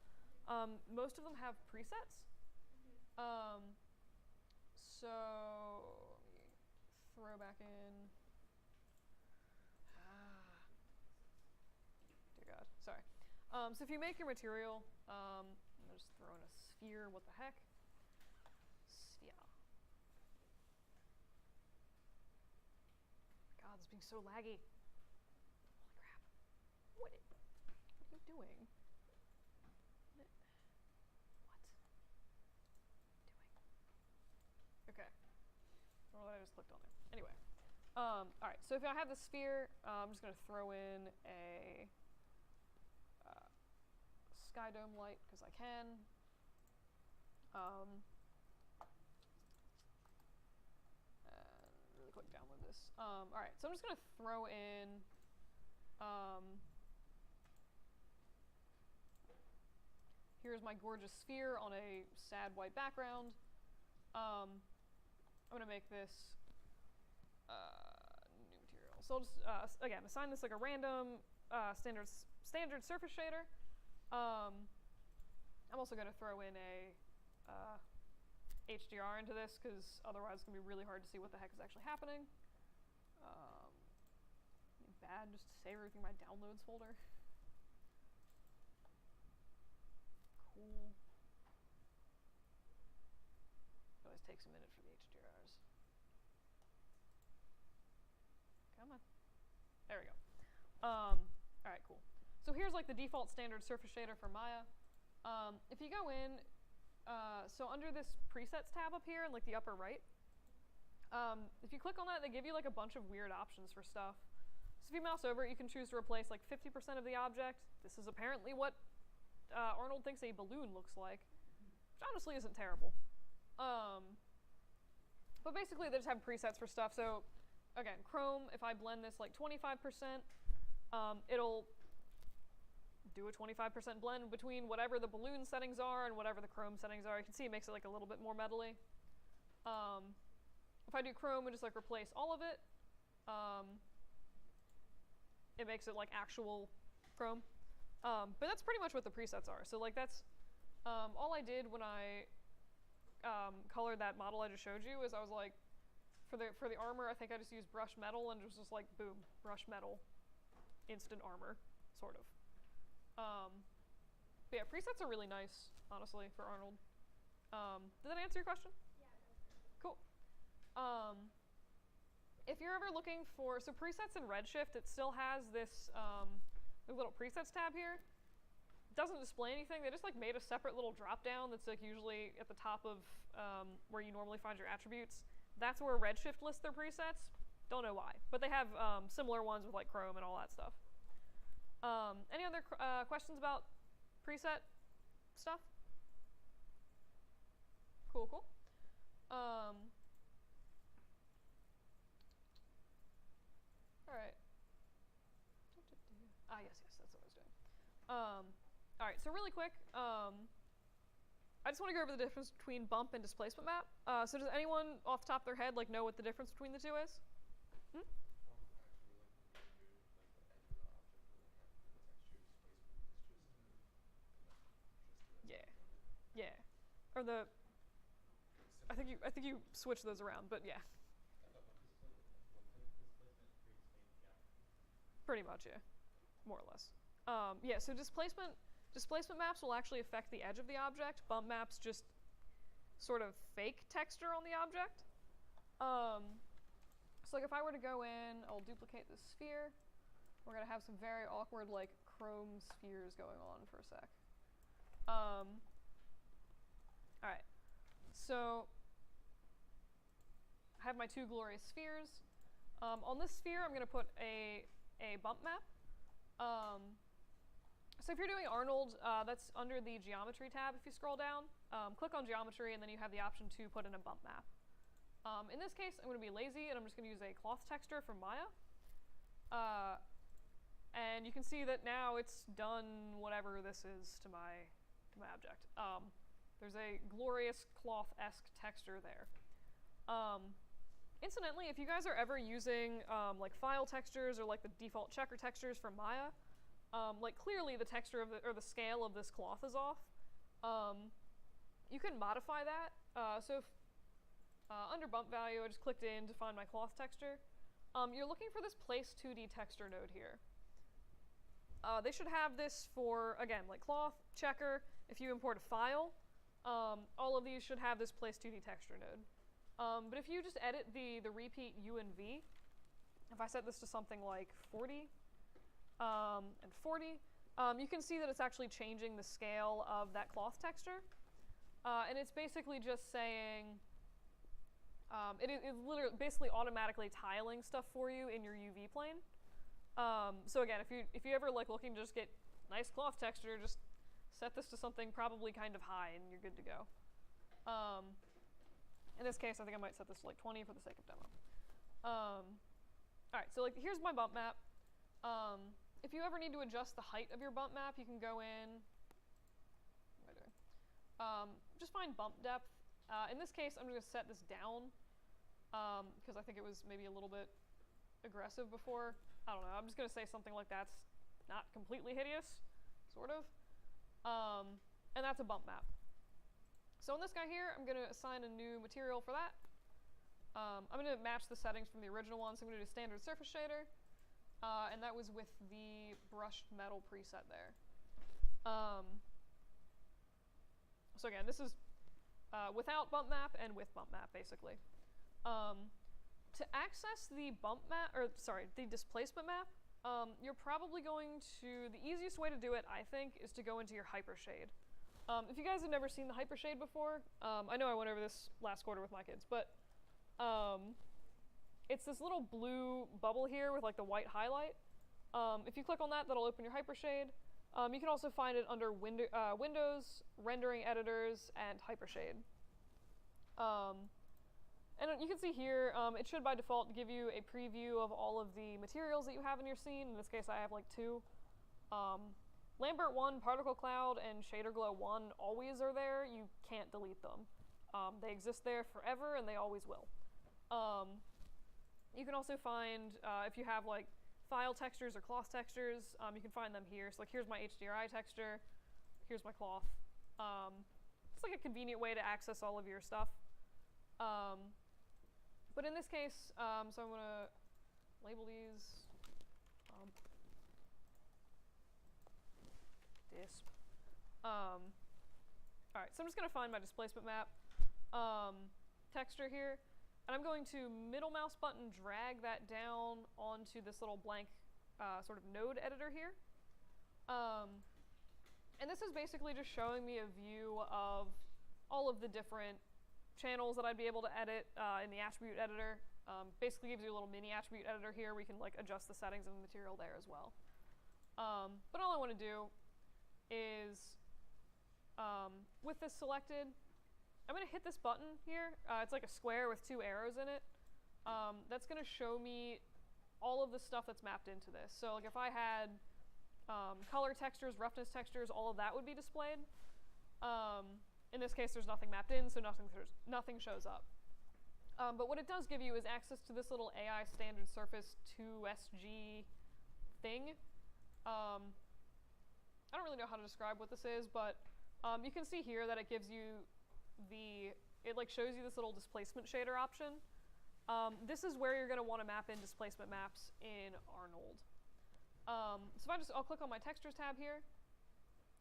most of them have presets. So let me throw back in. Dear God, sorry. So if you make your material, I'm gonna just throw in a sphere. What the heck? Sphere. God, this is being so laggy. Holy crap! What are you doing? What? Okay. I don't know what I just clicked on there. Anyway. Alright, so if I have the sphere, I'm just going to throw in a sky dome light, because I can. And really quick download this. Alright, so I'm just going to throw in here's my gorgeous sphere on a sad white background. I'm going to make this new material. So I'll just, again, assign this, like, a random standard surface shader. I'm also going to throw in a HDR into this, because otherwise it's going to be really hard to see what the heck is actually happening. Bad just to save everything in my downloads folder. Cool. It always takes a minute for the HDRs. Come on. There we go. Alright, cool. So here's, like, the default standard surface shader for Maya. If you go in, so under this presets tab up here in, like, the upper right, if you click on that, they give you, like, a bunch of weird options for stuff. So if you mouse over it, you can choose to replace, like, 50% of the object. This is apparently what Arnold thinks a balloon looks like, which honestly isn't terrible. But basically, they just have presets for stuff. So again, Chrome, if I blend this, like, 25%, it'll do a 25% blend between whatever the balloon settings are and whatever the chrome settings are. You can see it makes it like a little bit more metally. If I do chrome and just like replace all of it, it makes it like actual chrome. But that's pretty much what the presets are. So like that's all I did when I colored that model I just showed you is I was like, for the armor, I think I just used brush metal and it was just like boom, brush metal, instant armor, sort of. But yeah, presets are really nice, honestly, for Arnold. Did that answer your question? Yeah, that was perfect. Cool. If you're ever looking for, so presets in Redshift, it still has this little presets tab here. It doesn't display anything. They just like made a separate little drop down that's like usually at the top of where you normally find your attributes. That's where Redshift lists their presets. Don't know why, but they have similar ones with like Chrome and all that stuff. Any other questions about preset stuff? Cool, cool. All right. Yes, that's what I was doing. All right, so really quick, I just want to go over the difference between bump and displacement map. So does anyone off the top of their head like know what the difference between the two is? Hmm? Yeah. Or the I think you switched those around, but yeah. Pretty much, yeah. More or less. Yeah, so displacement maps will actually affect the edge of the object. Bump maps just sort of fake texture on the object. So like if I were to go in, I'll duplicate this sphere. We're gonna have some very awkward like chrome spheres going on for a sec. Alright, so I have my two glorious spheres. On this sphere, I'm going to put a bump map. So if you're doing Arnold, that's under the geometry tab if you scroll down. Click on geometry and then you have the option to put in a bump map. In this case, I'm going to be lazy and I'm just going to use a cloth texture from Maya. And you can see that now it's done whatever this is to my object. There's a glorious cloth-esque texture there. Incidentally, if you guys are ever using like file textures or like the default checker textures from Maya, like clearly the texture of the scale of this cloth is off. You can modify that. So if under bump value, I just clicked in to find my cloth texture. You're looking for this place 2D texture node here. They should have this for, again, like cloth, checker. If you import a file, all of these should have this place 2D texture node. But if you just edit the repeat U and V, if I set this to something like 40 and 40, you can see that it's actually changing the scale of that cloth texture. And it's basically just saying, it is literally basically automatically tiling stuff for you in your UV plane. So again, if you ever like looking to just get nice cloth texture, just set this to something probably kind of high and you're good to go. In this case, I think I might set this to like 20 for the sake of demo. Alright, so like here's my bump map. If you ever need to adjust the height of your bump map, you can go in, what am I doing? Just find bump depth. In this case, I'm going to set this down because I think it was maybe a little bit aggressive before. I don't know, I'm just going to say something like that's not completely hideous, sort of. And that's a bump map. So on this guy here, I'm going to assign a new material for that. I'm going to match the settings from the original one, so I'm going to do standard surface shader. And that was with the brushed metal preset there. So again, this is without bump map and with bump map, basically. To access the bump map, or sorry, the displacement map, you're probably going to, the easiest way to do it, I think, is to go into your hypershade. If you guys have never seen the hypershade before, I know I went over this last quarter with my kids, but it's this little blue bubble here with like the white highlight. If you click on that, that'll open your hypershade. You can also find it under Windows, Rendering Editors, and Hypershade. And you can see here, it should by default give you a preview of all of the materials that you have in your scene. In this case, I have like 2. Lambert 1, Particle Cloud, and Shader Glow 1 always are there. You can't delete them. They exist there forever, and they always will. You can also find, if you have like file textures or cloth textures, you can find them here. So like here's my HDRI texture, here's my cloth. It's like a convenient way to access all of your stuff. But in this case, so I'm gonna label these disp. All right, so I'm just gonna find my displacement map texture here, and I'm going to middle mouse button drag that down onto this little blank sort of node editor here. And this is basically just showing me a view of all of the different channels that I'd be able to edit in the attribute editor. Basically gives you a little mini attribute editor here where you can like adjust the settings of the material there as well. But all I want to do is, with this selected, I'm going to hit this button here. It's like a square with 2 arrows in it. That's going to show me all of the stuff that's mapped into this. So like if I had color textures, roughness textures, all of that would be displayed. In this case, there's nothing mapped in, so nothing shows up. But what it does give you is access to this little AI standard surface 2SG thing. I don't really know how to describe what this is, but you can see here that it gives you it like shows you this little displacement shader option. This is where you're going to want to map in displacement maps in Arnold. So if I'll click on my textures tab here,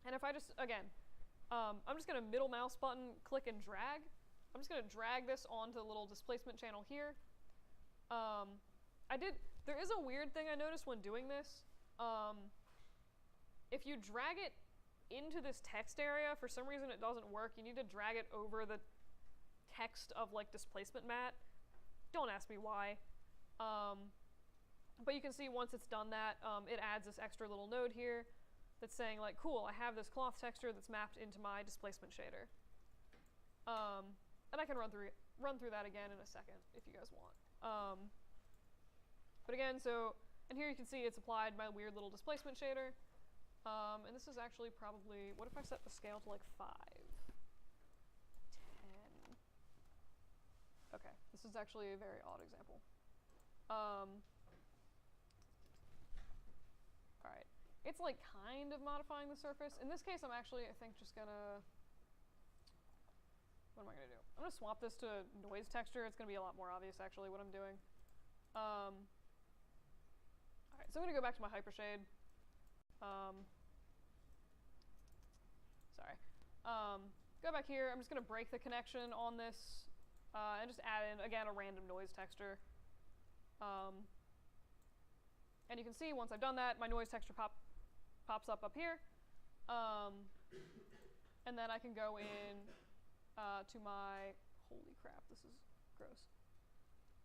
and if I just, again, I'm just going to middle mouse button, click and drag. I'm just going to drag this onto the little displacement channel here. There is a weird thing I noticed when doing this. If you drag it into this text area, for some reason it doesn't work. You need to drag it over the text of like displacement mat. Don't ask me why. But you can see once it's done that, it adds this extra little node here that's saying like, cool, I have this cloth texture that's mapped into my displacement shader. And I can run through that again in a second if you guys want. But again, and here you can see it's applied my weird little displacement shader. And this is actually probably, what if I set the scale to like 5? 10. Okay, this is actually a very odd example. Alright, it's like kind of modifying the surface. In this case, I'm actually, I think, just gonna, what am I gonna do? I'm gonna swap this to noise texture. It's gonna be a lot more obvious actually what I'm doing. Alright, so I'm gonna go back to my hypershade. Sorry. Go back here. I'm just going to break the connection on this and just add in, again, a random noise texture. And you can see once I've done that, my noise texture pops up here. And then I can go in to my, holy crap, this is gross.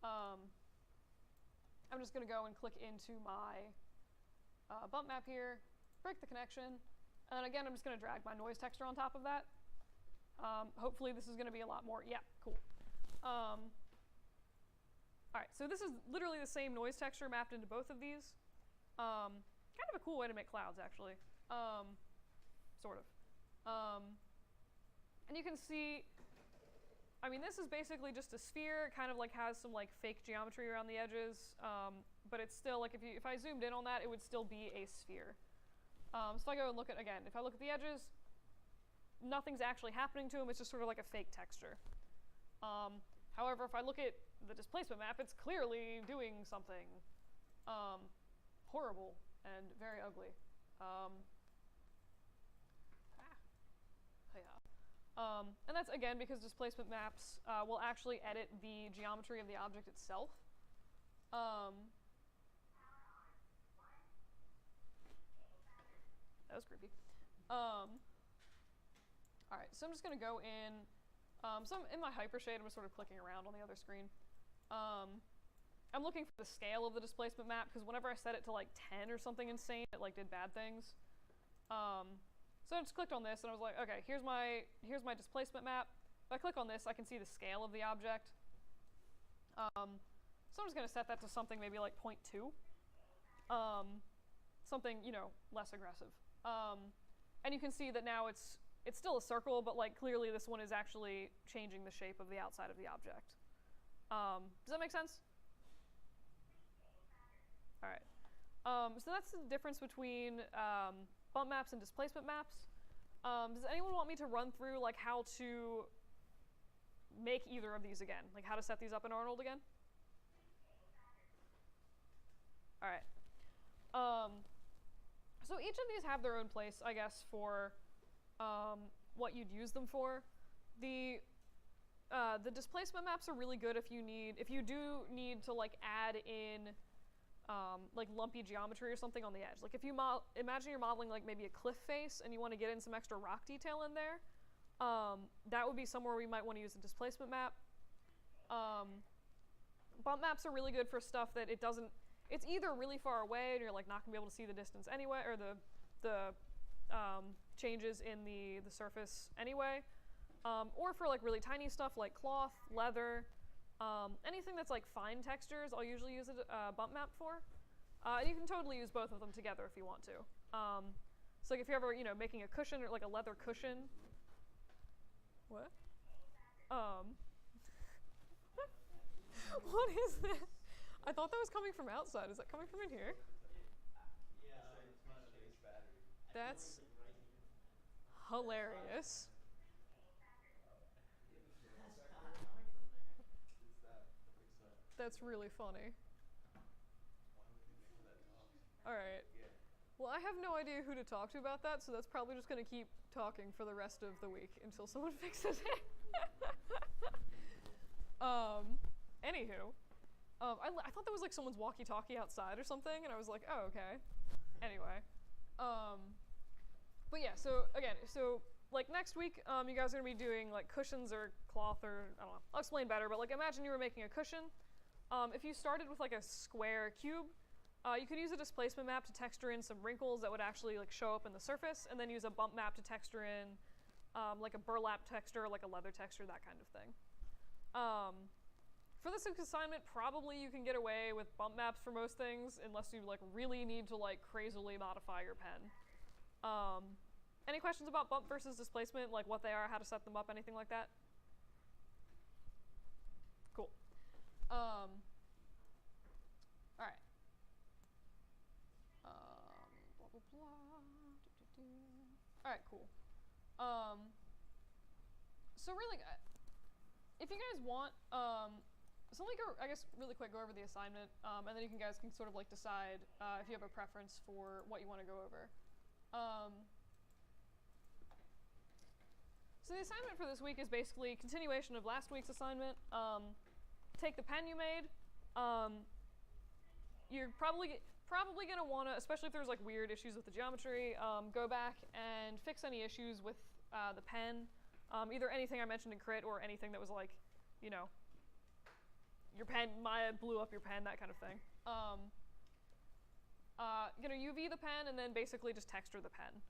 I'm just going to go and click into my bump map here, break the connection, and then again I'm just going to drag my noise texture on top of that. Hopefully this is going to be a lot more, yeah, cool. Alright, so this is literally the same noise texture mapped into both of these. Kind of a cool way to make clouds actually, sort of. And you can see, I mean this is basically just a sphere, it kind of like has some like fake geometry around the edges, but it's still like if I zoomed in on that, it would still be a sphere. So if I go and look at, again, if I look at the edges, nothing's actually happening to them, it's just sort of like a fake texture. However, if I look at the displacement map, it's clearly doing something horrible and very ugly. And that's, again, because displacement maps will actually edit the geometry of the object itself. That was creepy. Alright, so I'm just going to go in. So I'm in my hypershade, I'm just sort of clicking around on the other screen. I'm looking for the scale of the displacement map, because whenever I set it to like 10 or something insane, it like did bad things. So I just clicked on this and I was like, okay, here's my displacement map. If I click on this, I can see the scale of the object. So I'm just going to set that to something maybe like 0.2. Something, you know, less aggressive. And you can see that now it's still a circle, but like clearly this one is actually changing the shape of the outside of the object. Does that make sense? All right. So that's the difference between bump maps and displacement maps. Does anyone want me to run through like how to make either of these again? Like how to set these up in Arnold again? All right. So each of these have their own place, I guess, for what you'd use them for. The displacement maps are really good if you do need to like add in like lumpy geometry or something on the edge. Like if you imagine you're modeling like maybe a cliff face and you want to get in some extra rock detail in there, that would be somewhere we might want to use a displacement map. Bump maps are really good for stuff that it's either really far away and you're like not gonna be able to see the distance anyway, or the changes in the surface anyway, or for like really tiny stuff like cloth, leather, anything that's like fine textures, I'll usually use a bump map for. You can totally use both of them together if you want to. So like if you're ever making a cushion or like a leather cushion. What? What is this? I thought that was coming from outside. Is that coming from in here? That's hilarious. That's really funny. Alright. Well, I have no idea who to talk to about that, so that's probably just going to keep talking for the rest of the week until someone fixes it. Anywho. I thought that was like someone's walkie-talkie outside or something, and I was like, oh, okay. Anyway. But yeah, so again, like next week, you guys are going to be doing like cushions or cloth or, I don't know, I'll explain better, but like imagine you were making a cushion. If you started with like a square cube, you could use a displacement map to texture in some wrinkles that would actually like show up in the surface, and then use a bump map to texture in like a burlap texture, like a leather texture, that kind of thing. For this assignment, probably you can get away with bump maps for most things, unless you like really need to like crazily modify your pen. Any questions about bump versus displacement, like what they are, how to set them up, anything like that? Cool. All right. Blah, blah, blah. All right, cool. So really, if you guys want, so let me go, I guess, really quick, go over the assignment, and then you guys can sort of like decide if you have a preference for what you want to go over. So the assignment for this week is basically a continuation of last week's assignment. Take the pen you made. You're probably going to want to, especially if there's like weird issues with the geometry, go back and fix any issues with the pen. Either anything I mentioned in crit or anything that was like, your pen, Maya blew up your pen, that kind of thing. UV the pen and then basically just texture the pen.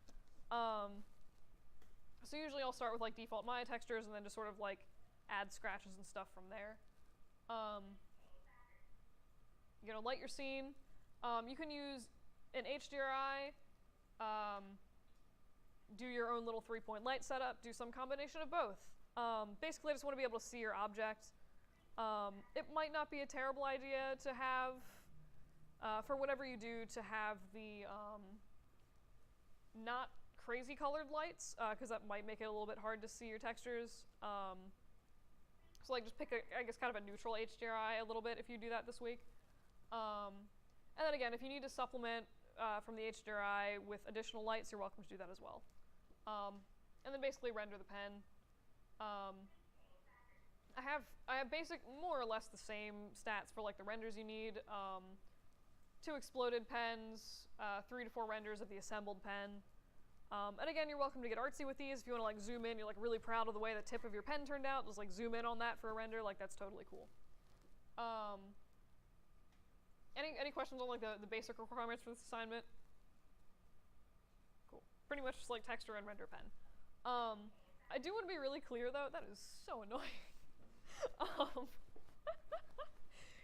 So usually I'll start with like default Maya textures and then just sort of like add scratches and stuff from there. Light your scene. You can use an HDRI, do your own little 3-point light setup, do some combination of both. Basically I just want to be able to see your object. It might not be a terrible idea to have, for whatever you do, to have the not crazy colored lights, because that might make it a little bit hard to see your textures. So like just pick I guess kind of a neutral HDRI a little bit if you do that this week. And then again, if you need to supplement from the HDRI with additional lights, you're welcome to do that as well. And then basically render the pen. I have basic, more or less the same stats for like the renders you need. 2 exploded pens, 3 to 4 renders of the assembled pen. And again, you're welcome to get artsy with these. If you want to like zoom in, you're like really proud of the way the tip of your pen turned out, just like zoom in on that for a render, like that's totally cool. Any questions on like the basic requirements for this assignment? Cool. Pretty much just like texture and render pen. I do want to be really clear though, that is so annoying.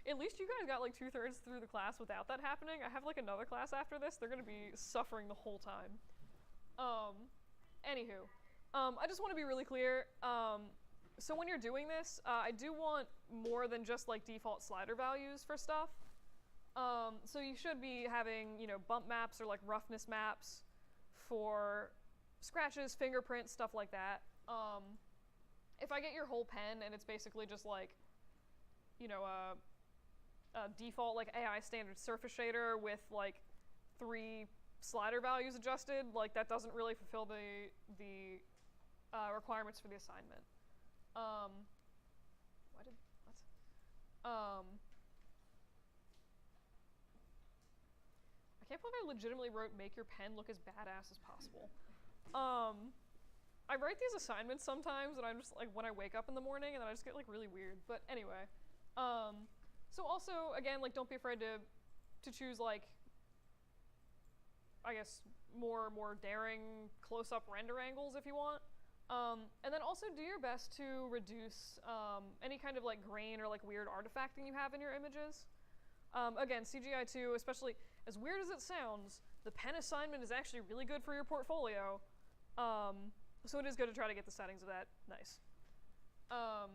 At least you guys got like 2/3 through the class without that happening. I have like another class after this. They're going to be suffering the whole time. Anywho, I just want to be really clear. So when you're doing this, I do want more than just like default slider values for stuff. So you should be having, you know, bump maps or like roughness maps for scratches, fingerprints, stuff like that. If I get your whole pen and it's basically just like, you know, a default like AI standard surface shader with like 3 slider values adjusted, like that doesn't really fulfill the requirements for the assignment. I can't believe I legitimately wrote make your pen look as badass as possible. I write these assignments sometimes and I'm just like when I wake up in the morning and then I just get like really weird. But anyway, so also again, like don't be afraid to choose like, I guess more daring close-up render angles if you want. And then also do your best to reduce any kind of like grain or like weird artifacting you have in your images. Again, CGI 2, especially as weird as it sounds, the pen assignment is actually really good for your portfolio. So it is good to try to get the settings of that nice. I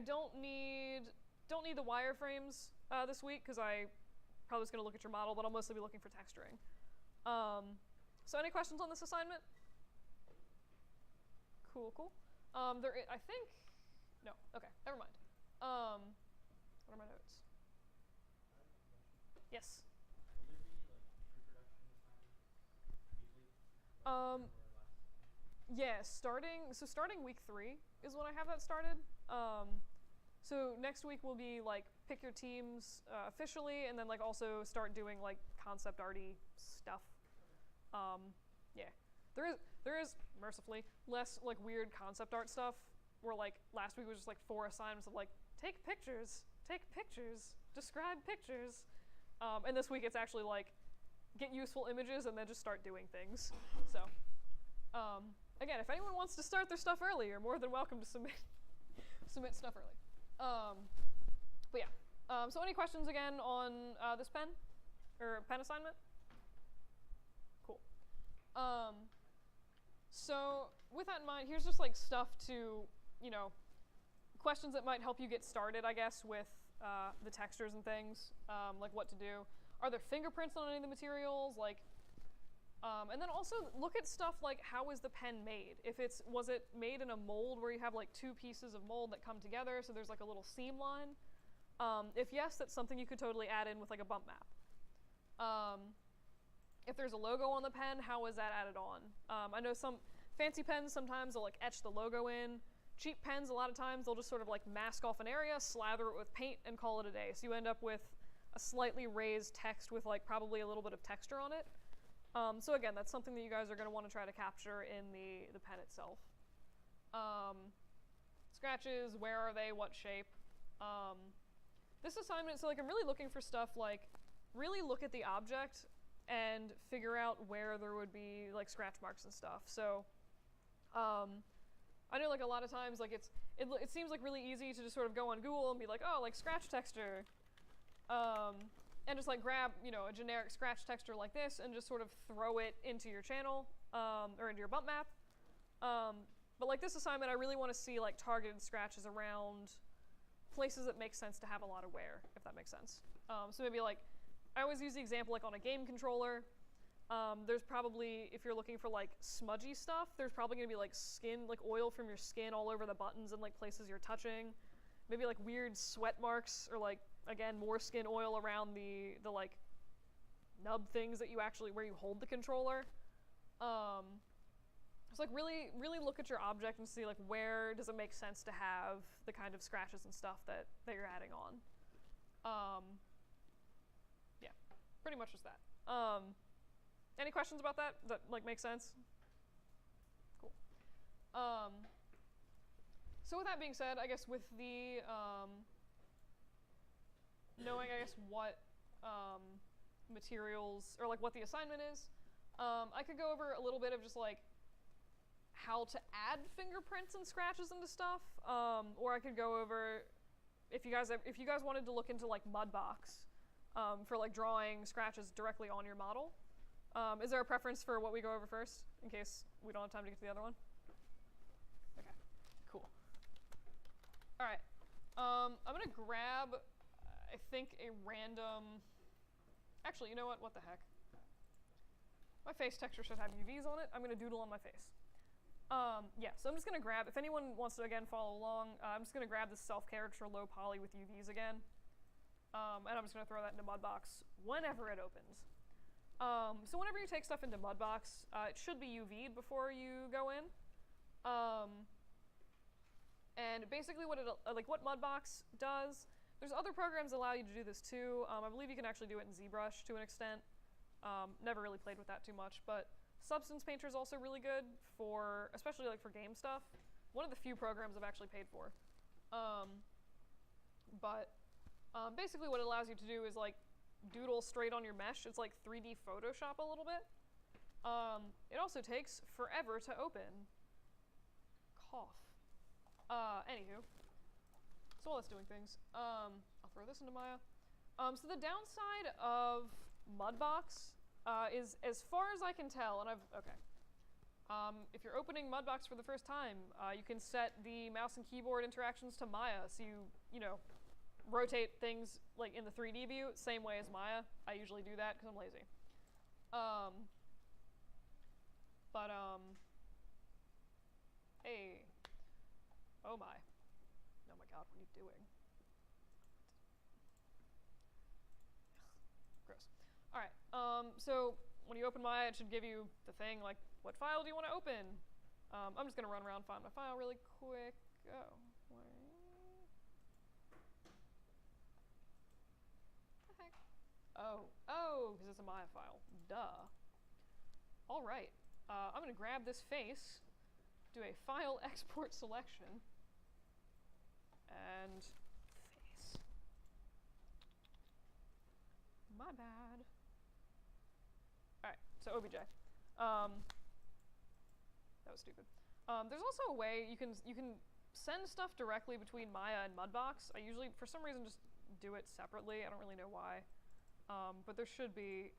don't need the wireframes this week because I probably was going to look at your model, but I'll mostly be looking for texturing. So any questions on this assignment? Cool. I think, no, okay, never mind. What are my notes? Yes. Will there be like pre-production assignments weekly? Or less? Yeah, starting week 3 is when I have that started. So next week will be like pick your teams officially, and then like also start doing like concept arty stuff. Yeah, there is mercifully less like weird concept art stuff. Where like last week was just like 4 assignments of like take pictures, describe pictures, and this week it's actually like get useful images and then just start doing things. So again, if anyone wants to start their stuff early, you're more than welcome to submit stuff early. But yeah, so any questions again on this pen or pen assignment? Cool. So with that in mind, here's just like stuff to, you know, questions that might help you get started, I guess, with the textures and things, like what to do. Are there fingerprints on any of the materials? Like, and then also look at stuff like how is the pen made? Was it made in a mold where you have like 2 pieces of mold that come together, so there's like a little seam line? If yes, that's something you could totally add in with like a bump map. If there's a logo on the pen, how is that added on? I know some fancy pens sometimes they'll like etch the logo in. Cheap pens, a lot of times they'll just sort of like mask off an area, slather it with paint, and call it a day. So you end up with a slightly raised text with like probably a little bit of texture on it. So again, that's something that you guys are going to want to try to capture in the pen itself. Scratches, where are they, what shape? This assignment, so like I'm really looking for stuff like, really look at the object and figure out where there would be like scratch marks and stuff. So I know like a lot of times like it seems like really easy to just sort of go on Google and be like, oh, like scratch texture. And just like grab, you know, a generic scratch texture like this and just sort of throw it into your channel or into your bump map. But like this assignment, I really want to see like targeted scratches around places that make sense to have a lot of wear, if that makes sense. So maybe like, I always use the example like on a game controller. There's probably, if you're looking for like smudgy stuff, there's probably gonna be like skin, like oil from your skin all over the buttons and like places you're touching. Maybe like weird sweat marks or like, again, more skin oil around the like nub things that you actually, where you hold the controller. So like really look at your object and see like where does it make sense to have the kind of scratches and stuff that you're adding on. Yeah, pretty much just that. Any questions about that? Does that like make sense? Cool. So with that being said, I guess with the knowing, I guess, what materials, or like what the assignment is, I could go over a little bit of just like how to add fingerprints and scratches into stuff, or I could go over, if you guys wanted to look into like Mudbox for like drawing scratches directly on your model, Is there a preference for what we go over first, in case we don't have time to get to the other one? Okay, cool. All right, I'm gonna grab, I think, a random. Actually, you know what? What the heck? My face texture should have UVs on it. I'm gonna doodle on my face. Yeah, so I'm just gonna grab. If anyone wants to again follow along, I'm just gonna grab this self-character low poly with UVs again, and I'm just gonna throw that into Mudbox whenever it opens. So whenever you take stuff into Mudbox, it should be UV'd before you go in. And basically what what Mudbox does, there's other programs that allow you to do this too. I believe you can actually do it in ZBrush to an extent. Never really played with that too much, but Substance Painter is also really good for, especially like for game stuff. One of the few programs I've actually paid for. Basically what it allows you to do is like doodle straight on your mesh. It's like 3D Photoshop a little bit. It also takes forever to open. Cough. Anywho. So while it's doing things, I'll throw this into Maya. So the downside of Mudbox is, as far as I can tell, and if you're opening Mudbox for the first time, you can set the mouse and keyboard interactions to Maya, so you know, rotate things like in the 3D view, same way as Maya. I usually do that because I'm lazy. Hey. Oh my. Oh my god, what are you doing? Gross. Alright, so when you open Maya, it should give you the thing like, what file do you want to open? I'm just gonna run around, find my file really quick. Oh, where? The heck? Oh, because it's a Maya file. Duh. Alright, I'm gonna grab this face, do a file export selection, and face. My bad. Alright, so OBJ. That was stupid. There's also a way you can send stuff directly between Maya and Mudbox. I usually, for some reason, just do it separately. I don't really know why. But there should be.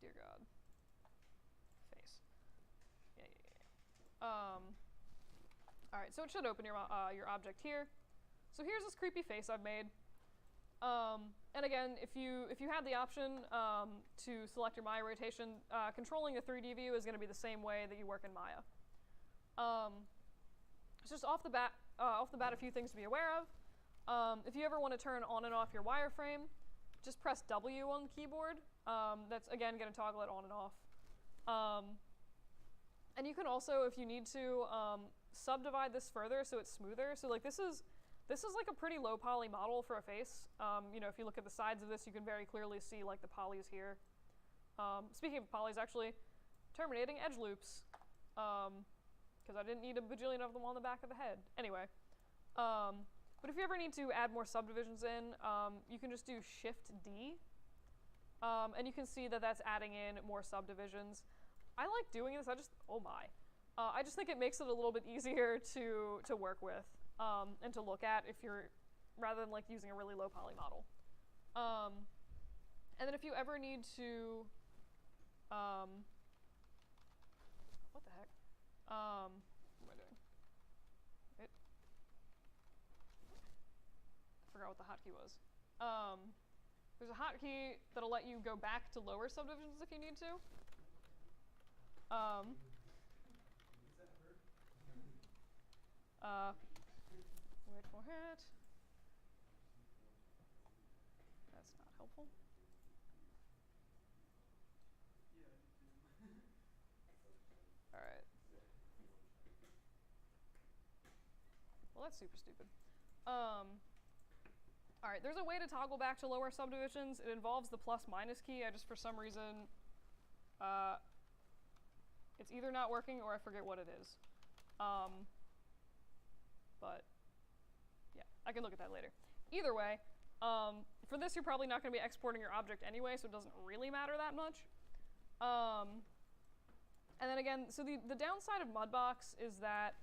Dear God. Face. Yeah. Alright, so it should open your object here. So here's this creepy face I've made. And again, if you have the option to select your Maya rotation, controlling the 3D view is going to be the same way that you work in Maya. It's just off the bat, a few things to be aware of. If you ever want to turn on and off your wireframe, just press W on the keyboard. That's again going to toggle it on and off. And you can also, if you need to, subdivide this further so it's smoother. So like this is like a pretty low poly model for a face. You know, if you look at the sides of this, you can very clearly see like the polys here. Speaking of polys, actually, terminating edge loops, because I didn't need a bajillion of them on the back of the head. Anyway, but if you ever need to add more subdivisions in, you can just do Shift D, and you can see that that's adding in more subdivisions. I like doing this. I just think it makes it a little bit easier to work with. And to look at if you're, rather than like using a really low poly model. And then if you ever need to, what the heck? What am I doing? Wait. I forgot what the hotkey was. There's a hotkey that'll let you go back to lower subdivisions if you need to. Wait for it. That's not helpful. Alright. Well, that's super stupid. Alright, there's a way to toggle back to lower subdivisions. It involves the plus-minus key. I just, for some reason, it's either not working or I forget what it is. But yeah, I can look at that later. Either way, for this you're probably not going to be exporting your object anyway, so it doesn't really matter that much. And then again, so the downside of Mudbox is that,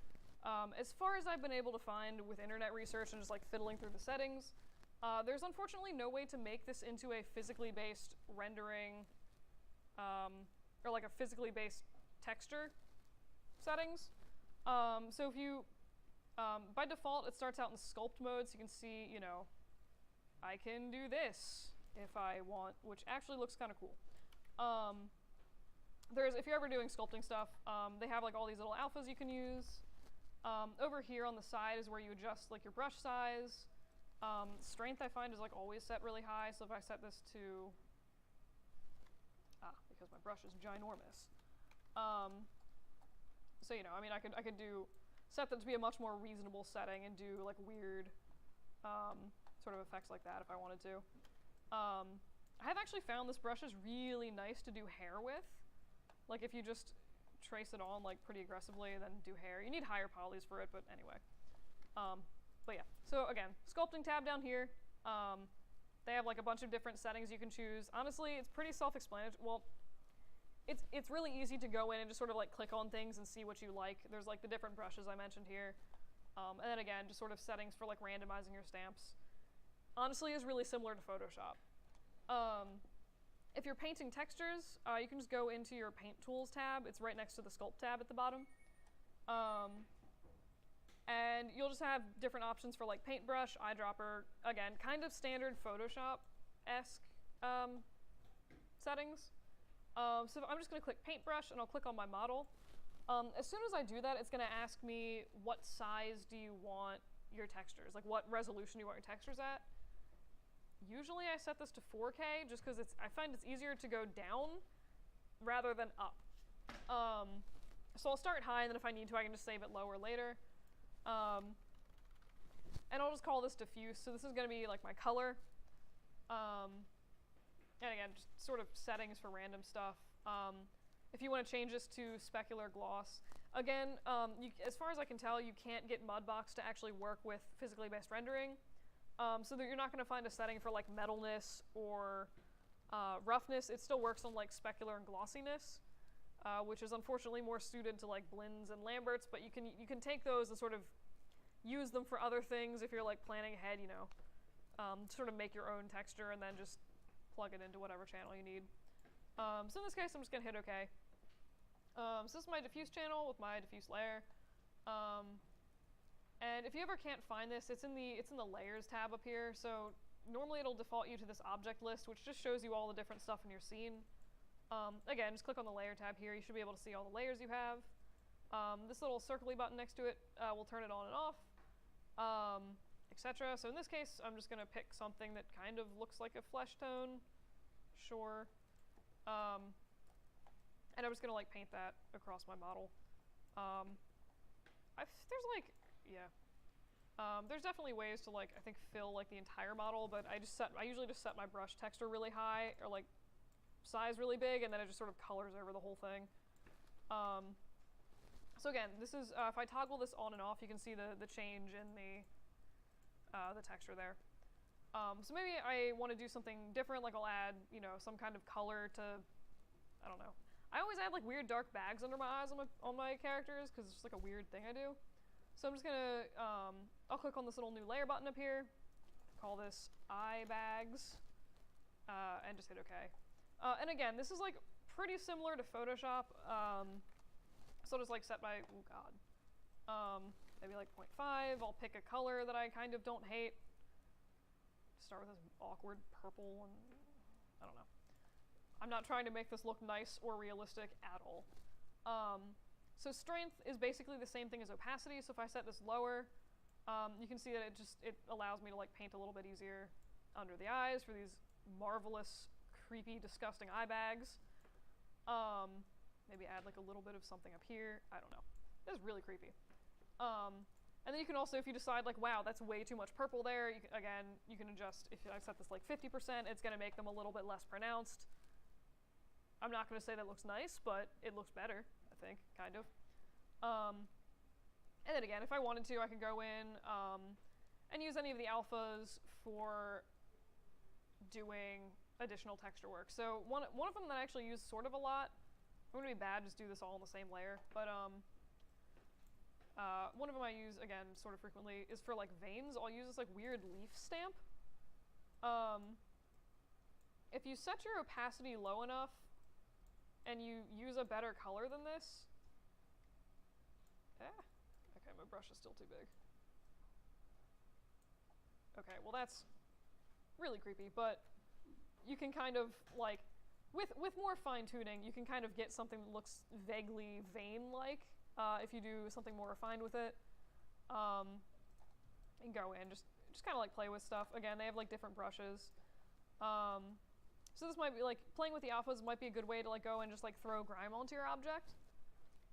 as far as I've been able to find with internet research and just like fiddling through the settings, There's unfortunately no way to make this into a physically based rendering, or like a physically based texture settings. So if you, by default, it starts out in sculpt mode, so you can see, you know, I can do this if I want, which actually looks kind of cool. If you're ever doing sculpting stuff, they have like all these little alphas you can use. Over here on the side is where you adjust like your brush size. Strength I find is like always set really high, so if I set this to, because my brush is ginormous. So you know, I mean, I could set that to be a much more reasonable setting and do like weird sort of effects like that if I wanted to. I have actually found this brush is really nice to do hair with. Like if you just trace it on like pretty aggressively and then do hair. You need higher polys for it, but anyway. But yeah, so again, sculpting tab down here. They have like a bunch of different settings you can choose. Honestly, it's pretty self-explanatory. Well, it's really easy to go in and just sort of like click on things and see what you like. There's like the different brushes I mentioned here. And then again, just sort of settings for like randomizing your stamps. Honestly, is really similar to Photoshop. If you're painting textures, you can just go into your Paint Tools tab. It's right next to the Sculpt tab at the bottom. And you'll just have different options for like paintbrush, eyedropper, again, kind of standard Photoshop-esque settings. So I'm just going to click paintbrush and I'll click on my model. As soon as I do that, it's going to ask me what size do you want your textures, like what resolution do you want your textures at. Usually I set this to 4K just because I find it's easier to go down rather than up. So I'll start high, and then if I need to, I can just save it lower later. And I'll just call this diffuse. So this is going to be like my color. And again, just sort of settings for random stuff. If you want to change this to specular gloss, again, as far as I can tell, you can't get Mudbox to actually work with physically based rendering. So that you're not going to find a setting for like metalness or roughness. It still works on like specular and glossiness, which is unfortunately more suited to like blends and Lamberts. But you can take those and sort of use them for other things if you're like planning ahead, you know, sort of make your own texture and then just plug it into whatever channel you need. So in this case, I'm just going to hit OK. So this is my diffuse channel with my diffuse layer. And if you ever can't find this, it's in the layers tab up here. So normally it'll default you to this object list, which just shows you all the different stuff in your scene. Again, just click on the layer tab here. You should be able to see all the layers you have. This little circly button next to it will turn it on and off, etc. So in this case, I'm just going to pick something that kind of looks like a flesh tone. Sure. And I'm just going to like paint that across my model. There's definitely ways to like, I think, fill like the entire model, but I usually just set my brush texture really high or like size really big, and then it just sort of colors over the whole thing. So again, this is, if I toggle this on and off, you can see the change in the texture there. So maybe I want to do something different, like I'll add, you know, some kind of color to, I don't know. I always add like weird dark bags under my eyes on my characters because it's just like a weird thing I do. So I'm just gonna, I'll click on this little new layer button up here, call this eye bags, and just hit OK. And again, this is like pretty similar to Photoshop. So I'll just like set my, oh god, maybe like 0.5. I'll pick a color that I kind of don't hate. Start with this awkward purple, and I don't know. I'm not trying to make this look nice or realistic at all. So strength is basically the same thing as opacity. So if I set this lower, you can see that it allows me to like paint a little bit easier under the eyes for these marvelous, creepy, disgusting eye bags. Maybe add like a little bit of something up here. I don't know. This is really creepy. And then you can also, if you decide like, wow, that's way too much purple there, you can adjust. If I set this like 50%, it's going to make them a little bit less pronounced. I'm not going to say that looks nice, but it looks better, I think, kind of. And then again, if I wanted to, I could go in and use any of the alphas for doing additional texture work. So one of them that I actually use sort of a lot, I'm going to be bad, just do this all in the same layer, but one of them I use, again, sort of frequently, is for like veins. I'll use this like weird leaf stamp. If you set your opacity low enough and you use a better color than this, okay, my brush is still too big. Okay, well that's really creepy, but you can kind of like, with more fine tuning, you can kind of get something that looks vaguely vein-like if you do something more refined with it. And go in, just kind of like play with stuff. Again, they have like different brushes. So this might be like, playing with the alphas might be a good way to like go and just like throw grime onto your object.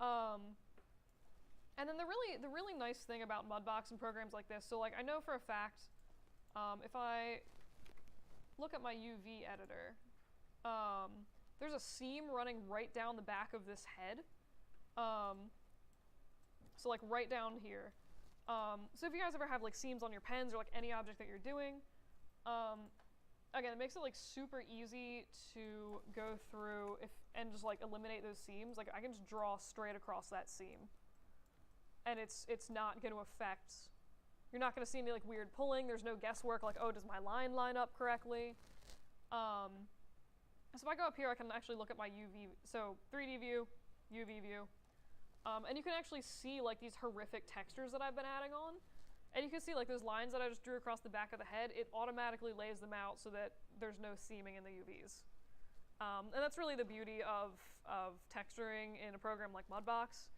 And then the really nice thing about Mudbox and programs like this, so like I know for a fact, if I look at my UV editor, there's a seam running right down the back of this head. So like right down here. So if you guys ever have like seams on your pens or like any object that you're doing, again, it makes it like super easy to go through and just like eliminate those seams. Like I can just draw straight across that seam, and it's not going to affect. You're not going to see any like weird pulling. There's no guesswork like, oh, does my line up correctly? So if I go up here, I can actually look at my UV. So 3D view, UV view. And you can actually see like these horrific textures that I've been adding on. And you can see like those lines that I just drew across the back of the head, it automatically lays them out so that there's no seaming in the UVs. And that's really the beauty of texturing in a program like Mudbox,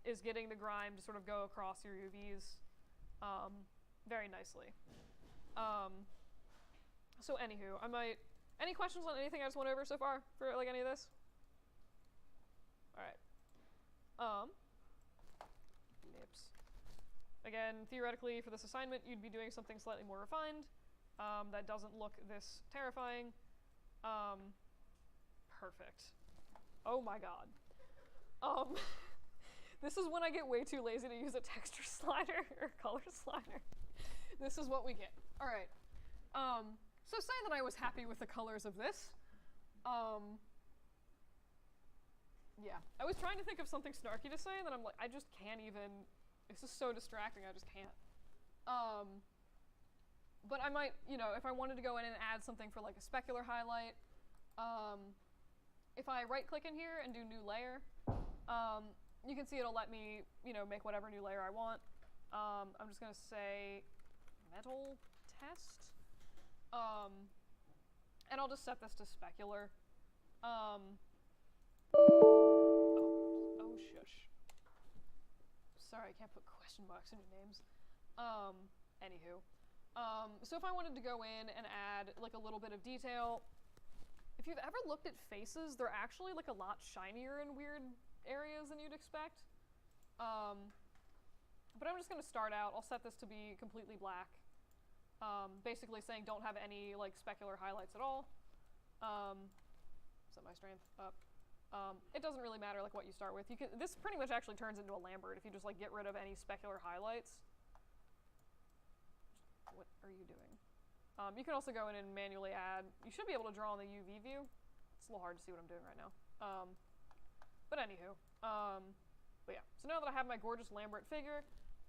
is getting the grime to sort of go across your UVs very nicely. So anywho, any questions on anything I just went over so far for like any of this? All right. Nips. Again, theoretically, for this assignment, you'd be doing something slightly more refined that doesn't look this terrifying. Perfect. Oh my god. This is when I get way too lazy to use a texture slider or color slider. This is what we get. All right. So say that I was happy with the colors of this. Yeah, I was trying to think of something snarky to say, and then I'm like, I just can't even, this is so distracting, I just can't. But I might, if I wanted to go in and add something for like a specular highlight, if I right click in here and do new layer, you can see it'll let me, make whatever new layer I want. I'm just gonna say metal test, and I'll just set this to specular. Oh, shush. Sorry, I can't put question marks in your names. Anywho. So if I wanted to go in and add like a little bit of detail, if you've ever looked at faces, they're actually like a lot shinier in weird areas than you'd expect. But I'm just gonna start out, I'll set this to be completely black. Basically saying don't have any like specular highlights at all. Set my strength up. It doesn't really matter like what you start with. This pretty much actually turns into a Lambert if you just like get rid of any specular highlights. What are you doing? You can also go in and manually add. You should be able to draw on the UV view. It's a little hard to see what I'm doing right now. But anywho, but yeah. So now that I have my gorgeous Lambert figure,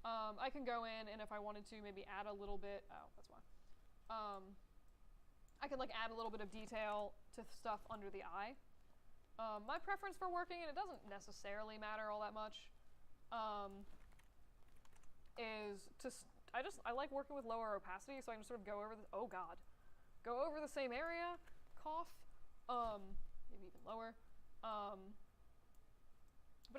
I can go in and if I wanted to maybe add a little bit. Oh, that's why. I could like add a little bit of detail to stuff under the eye. My preference for working, and it doesn't necessarily matter all that much, is I like working with lower opacity, so I can sort of go over go over the same area, cough, maybe even lower, but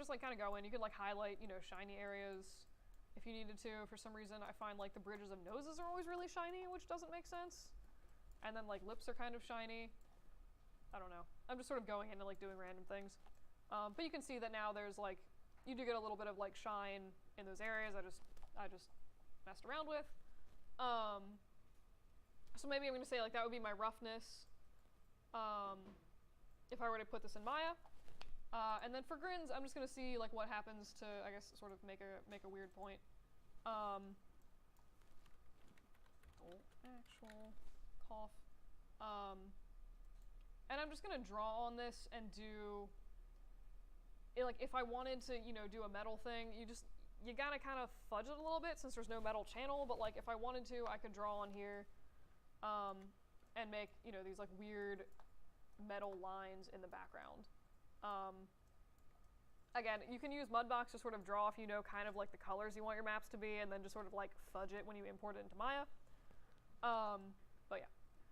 just like kind of go in. You could like highlight, shiny areas if you needed to. For some reason, I find like the bridges of noses are always really shiny, which doesn't make sense, and then like lips are kind of shiny. I don't know. I'm just sort of going in and like doing random things. But you can see that now there's like, you do get a little bit of like shine in those areas I just messed around with. So maybe I'm gonna say like that would be my roughness if I were to put this in Maya. And then for grins, I'm just gonna see like what happens to, I guess, sort of make a weird point. Actual cough. And I'm just gonna draw on this and do, like if I wanted to, do a metal thing, you gotta kind of fudge it a little bit since there's no metal channel, but like if I wanted to, I could draw on here and make, you know, these like weird metal lines in the background. Again, you can use Mudbox to sort of draw if you know kind of like the colors you want your maps to be, and then just sort of like fudge it when you import it into Maya. But yeah.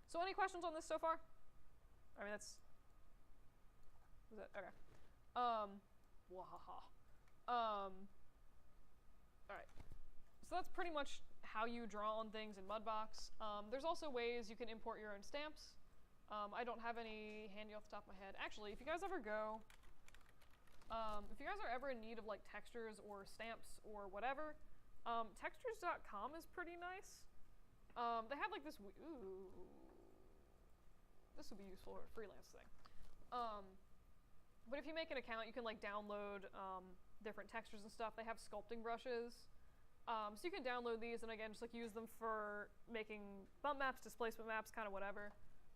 So any questions on this so far? I mean, that's... Was that? Okay. Wahaha. Alright. So that's pretty much how you draw on things in Mudbox. There's also ways you can import your own stamps. I don't have any handy off the top of my head. Actually, if you guys ever go... if you guys are ever in need of like textures or stamps or whatever, textures.com is pretty nice. They have like this... Ooh. This would be useful for a freelance thing. But if you make an account, you can like download different textures and stuff. They have sculpting brushes. So you can download these and again, just like use them for making bump maps, displacement maps, kind of whatever.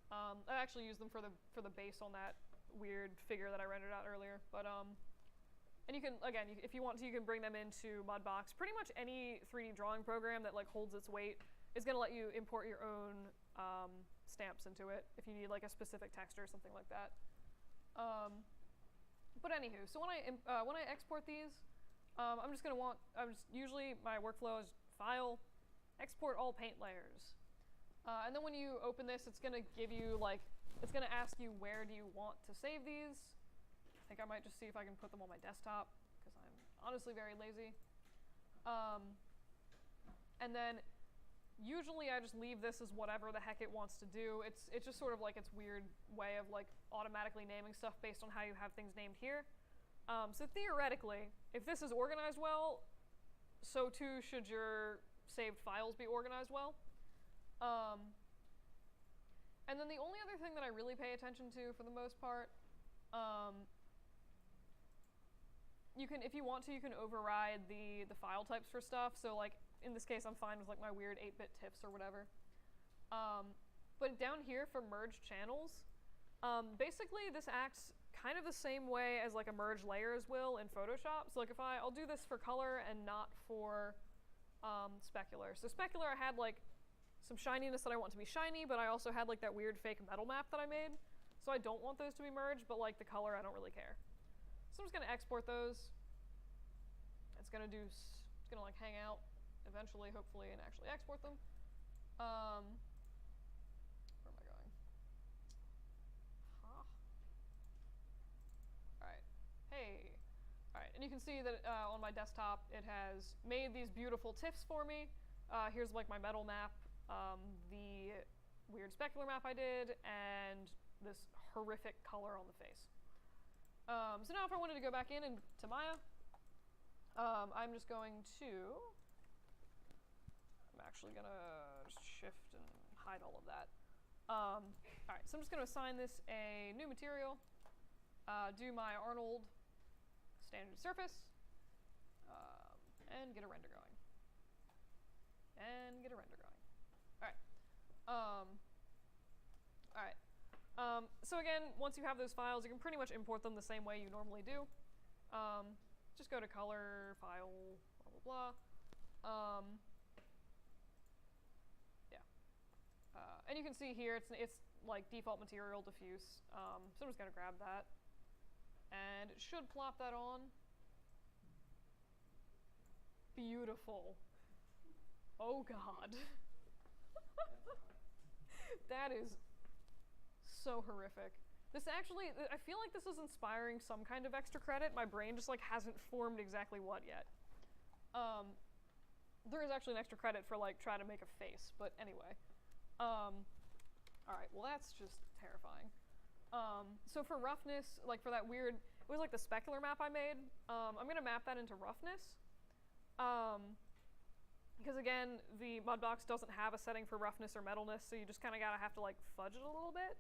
I actually used them for the base on that weird figure that I rendered out earlier. But and you can, again, if you want to, you can bring them into Mudbox. Pretty much any 3D drawing program that like holds its weight is going to let you import your own stamps into it if you need like a specific texture or something like that. But anywho, so when I export these, usually my workflow is file, export all paint layers. And then when you open this, it's gonna give you like, it's gonna ask you where do you want to save these. I think I might just see if I can put them on my desktop, because I'm honestly very lazy. And then usually I just leave this as whatever the heck it wants to do. It's just sort of like its weird way of like automatically naming stuff based on how you have things named here. So theoretically, if this is organized well, so too should your saved files be organized well. And then the only other thing that I really pay attention to for the most part, you can, if you want to, you can override the file types for stuff. So like in this case, I'm fine with like my weird 8-bit TIFFs or whatever. But down here for merged channels, basically this acts kind of the same way as like a merge layers will in Photoshop. So like if I'll do this for color and not for specular. So specular, I had like some shininess that I want to be shiny, but I also had like that weird fake metal map that I made. So I don't want those to be merged, but like the color, I don't really care. So I'm just gonna export those. It's gonna like hang out eventually, hopefully, and actually export them. Where am I going? Huh. Alright. Hey. Alright, and you can see that on my desktop, it has made these beautiful TIFFs for me. Here's like my metal map, the weird specular map I did, and this horrific color on the face. So now if I wanted to go back in to Maya, I'm just going to... I'm actually gonna just shift and hide all of that. Alright, so I'm just gonna assign this a new material, do my Arnold standard surface, and get a render going. And get a render going. Alright. Alright. So again, once you have those files, you can pretty much import them the same way you normally do. Just go to color, file, blah, blah, blah. And you can see here, it's like default material diffuse. So I'm just gonna grab that. And it should plop that on. Beautiful. Oh God. That is so horrific. This actually, I feel like this is inspiring some kind of extra credit. My brain just like hasn't formed exactly what yet. There is actually an extra credit for like try to make a face, but anyway. Alright, well that's just terrifying. So for roughness, like for that weird, it was like the specular map I made, I'm gonna map that into roughness. Because again, the Mudbox doesn't have a setting for roughness or metalness, so you just kinda gotta have to like fudge it a little bit.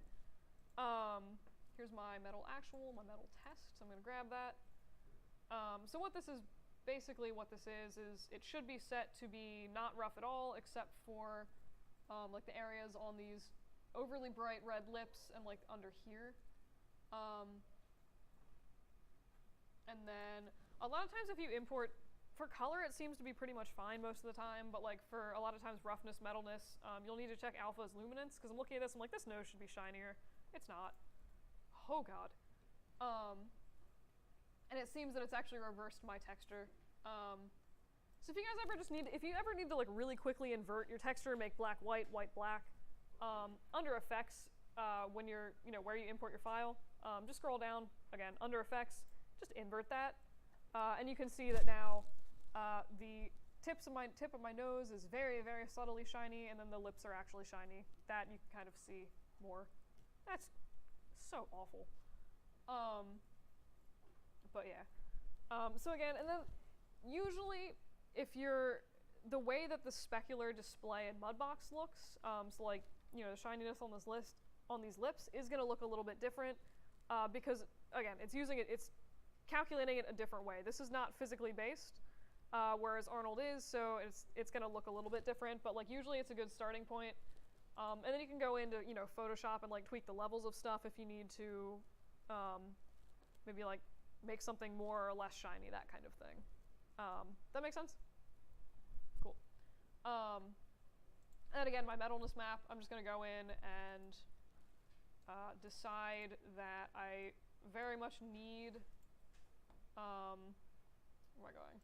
Here's my metal actual, my metal test, so I'm gonna grab that. So what this is, basically what this is it should be set to be not rough at all, except for like the areas on these overly bright red lips and like under here. And then a lot of times if you import For color, it seems to be pretty much fine most of the time, but like for a lot of times roughness, metalness, you'll need to check alpha's luminance, because I'm looking at this, I'm like, this nose should be shinier. It's not. Oh god. And it seems that it's actually reversed my texture. So if you guys ever if you ever need to like really quickly invert your texture, make black white, white black, under effects, when you're, where you import your file, just scroll down, again, under effects, just invert that, and you can see that now the tip of my nose is very, very subtly shiny, and then the lips are actually shiny. That you can kind of see more. That's so awful. But yeah. So again, and then usually if the way that the specular display in Mudbox looks, so like, the shininess on these lips is going to look a little bit different, because again, it's calculating it a different way. This is not physically based, whereas Arnold is, so it's going to look a little bit different, but like usually it's a good starting point. And then you can go into, Photoshop and like tweak the levels of stuff if you need to, maybe like make something more or less shiny, that kind of thing. That makes sense? Cool. And again, my metalness map, I'm just going to go in and decide that I very much need, where am I going?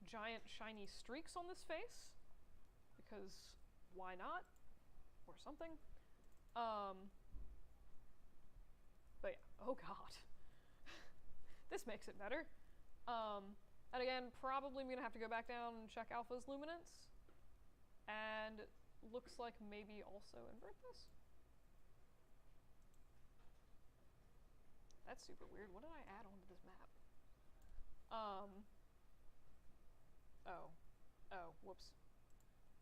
Giant shiny streaks on this face, because why not? Or something. But yeah, oh god. This makes it better. And again, probably I'm gonna have to go back down and check alpha's luminance. And looks like maybe also invert this. That's super weird. What did I add onto this map? Oh, whoops.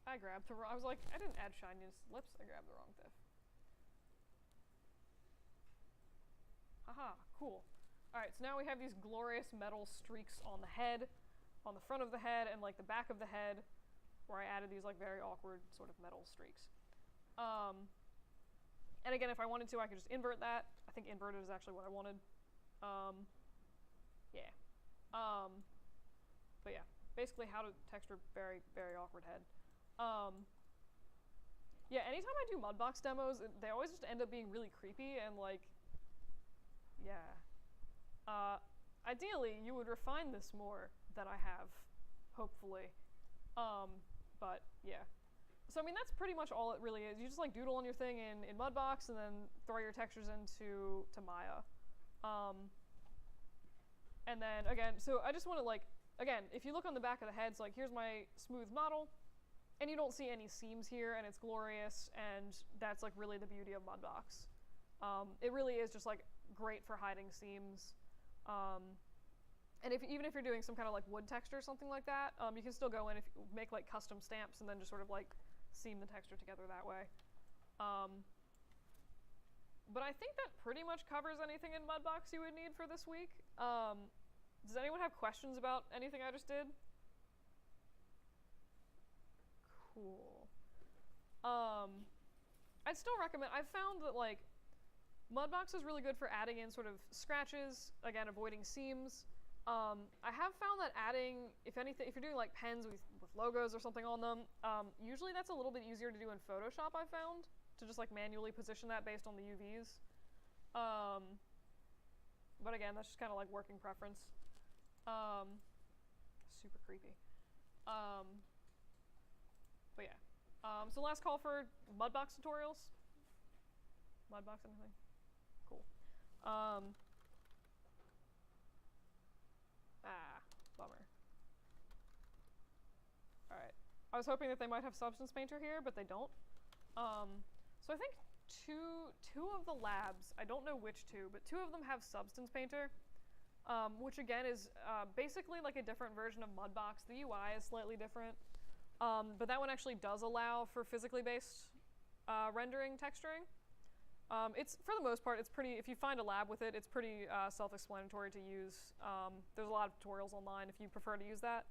I grabbed the wrong, I was like, I didn't add shininess lips, I grabbed the wrong diff. Haha, cool. Alright, so now we have these glorious metal streaks on the head, on the front of the head, and like the back of the head, where I added these like very awkward sort of metal streaks. And again, if I wanted to, I could just invert that. I think inverted is actually what I wanted. Yeah. But yeah, basically how to texture very, very awkward head. Yeah, anytime I do Mudbox demos, they always just end up being really creepy and like, yeah. Ideally, you would refine this more than I have, hopefully. But yeah. So I mean, that's pretty much all it really is. You just like doodle on your thing in Mudbox and then throw your textures into Maya. And then again, so I just want to like, again, if you look on the back of the head, so like here's my smooth model, and you don't see any seams here, and it's glorious, and that's like really the beauty of Mudbox. It really is just like great for hiding seams. And even if you're doing some kind of like wood texture or something like that, you can still go in if you make like custom stamps and then just sort of like seam the texture together that way. But I think that pretty much covers anything in Mudbox you would need for this week. Does anyone have questions about anything I just did? Cool. I'd still recommend, I've found that like Mudbox is really good for adding in sort of scratches, again, avoiding seams. I have found that adding, if anything, if you're doing like pens with logos or something on them, usually that's a little bit easier to do in Photoshop, I've found, to just like manually position that based on the UVs. But again, that's just kind of like working preference. Super creepy. But yeah. So last call for Mudbox tutorials. Mudbox anything? Cool. Bummer. Alright. I was hoping that they might have Substance Painter here, but they don't. So I think two of the labs, I don't know which two, but two of them have Substance Painter, which again is basically like a different version of Mudbox. The UI is slightly different, but that one actually does allow for physically based rendering texturing. It's, for the most part, it's pretty, if you find a lab with it, it's pretty self-explanatory to use. There's a lot of tutorials online if you prefer to use that.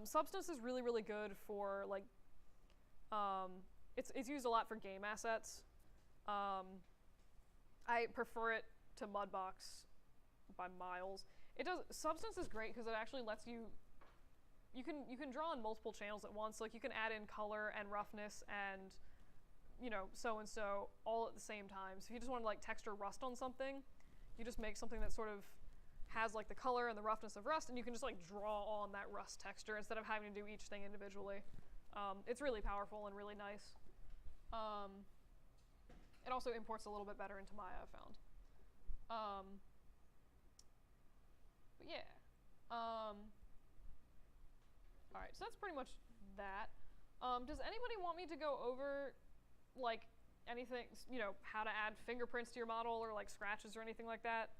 Substance is really, really good for, like, it's used a lot for game assets. I prefer it to Mudbox by miles. Substance is great because it actually lets you you can draw on multiple channels at once. Like you can add in color and roughness and so and so all at the same time. So if you just want to like texture rust on something, you just make something that sort of has like the color and the roughness of rust, and you can just like draw on that rust texture instead of having to do each thing individually. It's really powerful and really nice. It also imports a little bit better into Maya, I found. But yeah. Alright, so that's pretty much that. Does anybody want me to go over like anything, how to add fingerprints to your model or like scratches or anything like that?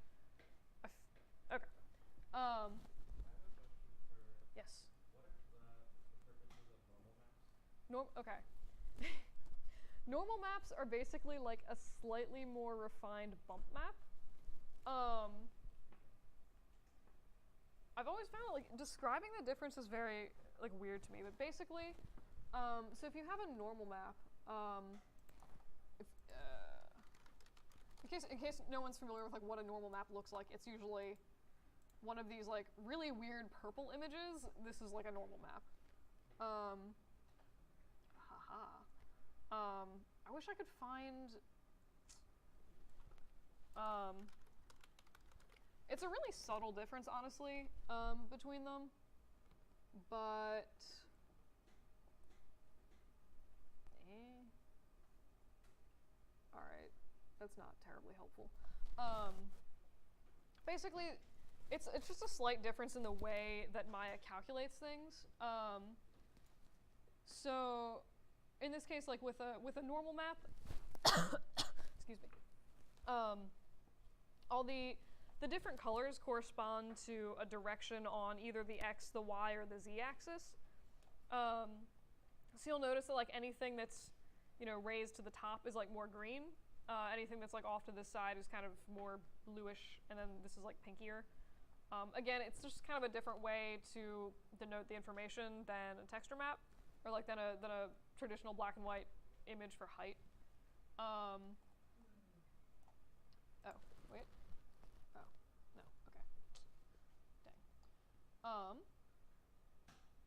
Okay. I have a question for, Yes. what are the purposes of normal maps? Okay. Normal maps are basically like a slightly more refined bump map. I've always found like describing the difference is very like weird to me, but basically, so if you have a normal map, if, in case no one's familiar with like what a normal map looks like, it's usually one of these like really weird purple images. This is like a normal map. I wish I could find. It's a really subtle difference, honestly, between them, but. Alright, that's not terribly helpful. Basically, it's just a slight difference in the way that Maya calculates things. So, in this case, like with a normal map, excuse me, all the different colors correspond to a direction on either the X, the Y, or the Z axis. So you'll notice that like anything that's raised to the top is like more green. Anything that's like off to this side is kind of more bluish, and then this is like pinkier. Again, it's just kind of a different way to denote the information than a texture map, or like than a traditional black and white image for height. Oh, wait. Oh, no, okay. Dang. I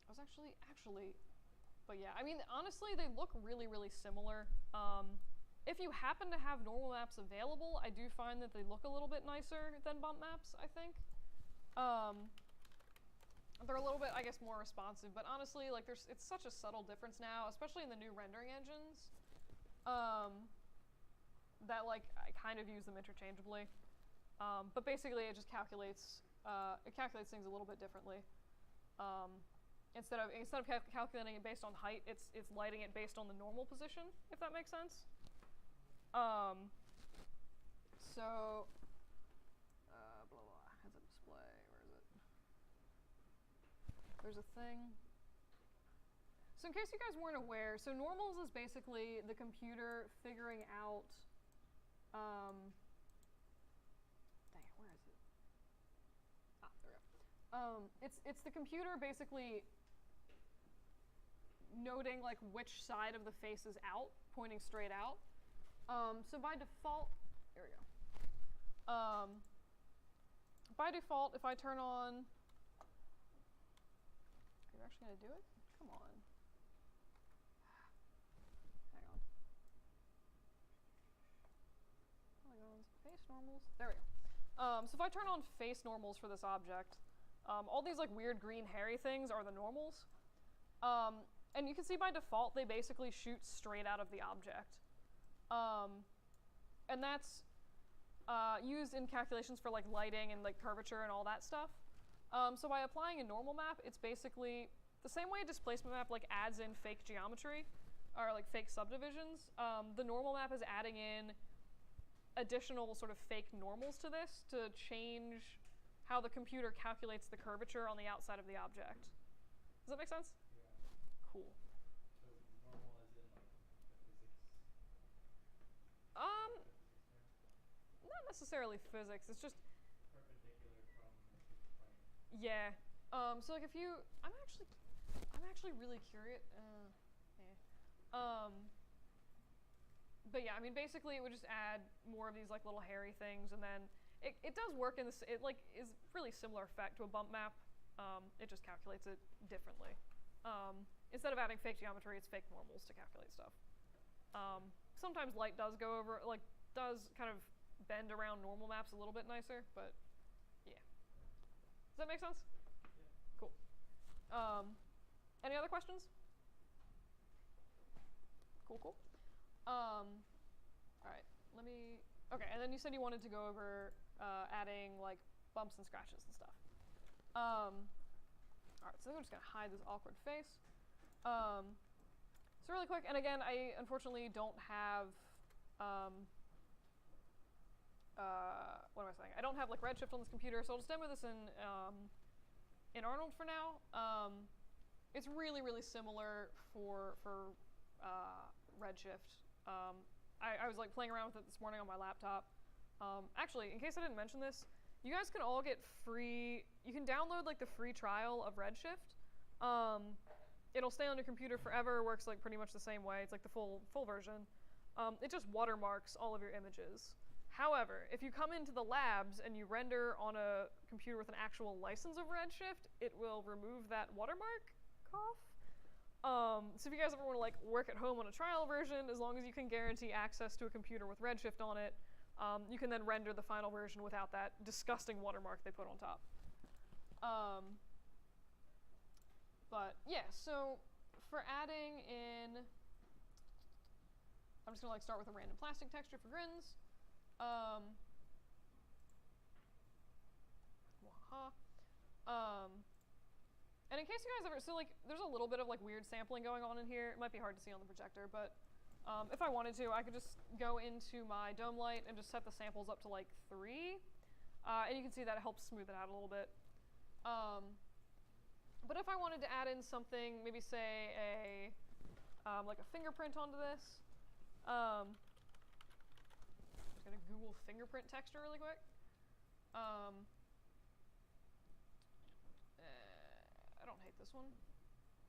was actually, but yeah, I mean, honestly, they look really, really similar. If you happen to have normal maps available, I do find that they look a little bit nicer than bump maps, I think. They're a little bit, I guess, more responsive, but honestly, like, it's such a subtle difference now, especially in the new rendering engines, that, like, I kind of use them interchangeably. But basically, it just calculates things a little bit differently. Instead of calculating it based on height, it's lighting it based on the normal position, if that makes sense. So, blah, blah, has a display, where is it? There's a thing. So in case you guys weren't aware, so normals is basically the computer figuring out, dang it, where is it? Ah, there we go. It's the computer basically noting like which side of the face is out, pointing straight out. So by default, here we go. By default, if I turn on, are you actually gonna do it? Come on. Hang on. Polygons, face normals. There we go. So if I turn on face normals for this object, all these like weird green hairy things are the normals. And you can see by default they basically shoot straight out of the object. And that's used in calculations for like lighting and like curvature and all that stuff. So by applying a normal map, it's basically the same way a displacement map like adds in fake geometry or like fake subdivisions. The normal map is adding in additional sort of fake normals to this to change how the computer calculates the curvature on the outside of the object. Does that make sense? Yeah. Cool. So normal as in like the physics. Not necessarily physics. It's just Perpendicular from the plane. yeah. So like if you, I'm actually really curious. But yeah, I mean basically it would just add more of these like little hairy things, and then it does work in this. It like is really similar effect to a bump map. It just calculates it differently. Instead of adding fake geometry, it's fake normals to calculate stuff. Sometimes light does go over, like, does kind of bend around normal maps a little bit nicer, but yeah. Does that make sense? Yeah. Cool. Any other questions? Cool. All right, okay, and then you said you wanted to go over adding, like, bumps and scratches and stuff. All right, so I'm just gonna hide this awkward face. So really quick, and again, I unfortunately don't have, what am I saying? I don't have, like, Redshift on this computer, so I'll just demo this in Arnold for now. It's really, really similar for Redshift. I was, like, playing around with it this morning on my laptop. Actually, in case I didn't mention this, you guys can all get free, you can download, like, the free trial of Redshift. It'll stay on your computer forever, works, like, pretty much the same way. It's, like, the full version. It just watermarks all of your images. However, if you come into the labs and you render on a computer with an actual license of Redshift, it will remove that watermark. So if you guys ever want to, like, work at home on a trial version, as long as you can guarantee access to a computer with Redshift on it, you can then render the final version without that disgusting watermark they put on top. But yeah, so for adding in, I'm just gonna, like, start with a random plastic texture for grins. And in case you guys ever, so, like, there's a little bit of, like, weird sampling going on in here. It might be hard to see on the projector, but if I wanted to, I could just go into my dome light and just set the samples up to, like, 3. And you can see that it helps smooth it out a little bit. But if I wanted to add in something, maybe say like a fingerprint onto this, I'm just gonna Google fingerprint texture really quick. I don't hate this one,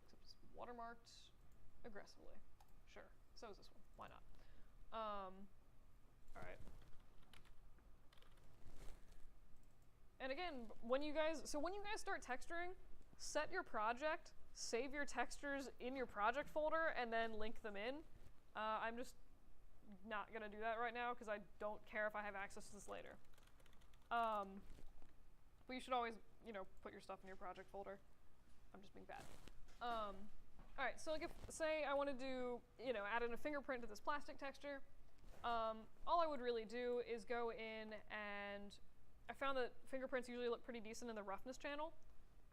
except it's watermarked aggressively. Sure, so is this one. Why not? All right. And again, when you guys start texturing, set your project, save your textures in your project folder, and then link them in. I'm just not gonna do that right now because I don't care if I have access to this later. But you should always, put your stuff in your project folder. I'm just being bad. All right, so like if, say I want to do, add in a fingerprint to this plastic texture, all I would really do is go in and I found that fingerprints usually look pretty decent in the roughness channel.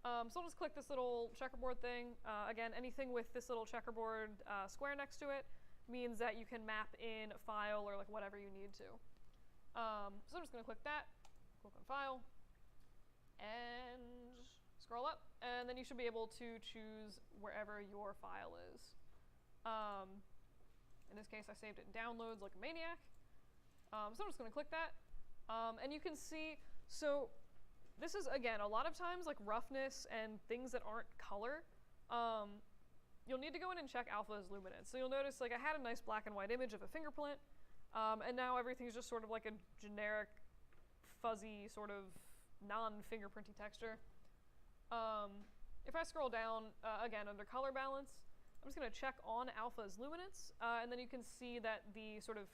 So I'll just click this little checkerboard thing. Again, anything with this little checkerboard square next to it means that you can map in a file or like whatever you need to. So I'm just gonna click that, click on file, and scroll up, and then you should be able to choose wherever your file is. In this case, I saved it in downloads like a maniac. So I'm just gonna click that, and you can see, so this is, again, a lot of times like roughness and things that aren't color, you'll need to go in and check alpha as luminance. So you'll notice like I had a nice black and white image of a fingerprint, and now everything's just sort of like a generic, fuzzy, sort of non-fingerprinty texture. If I scroll down, again, under color balance, I'm just gonna check on alpha as luminance, and then you can see that the sort of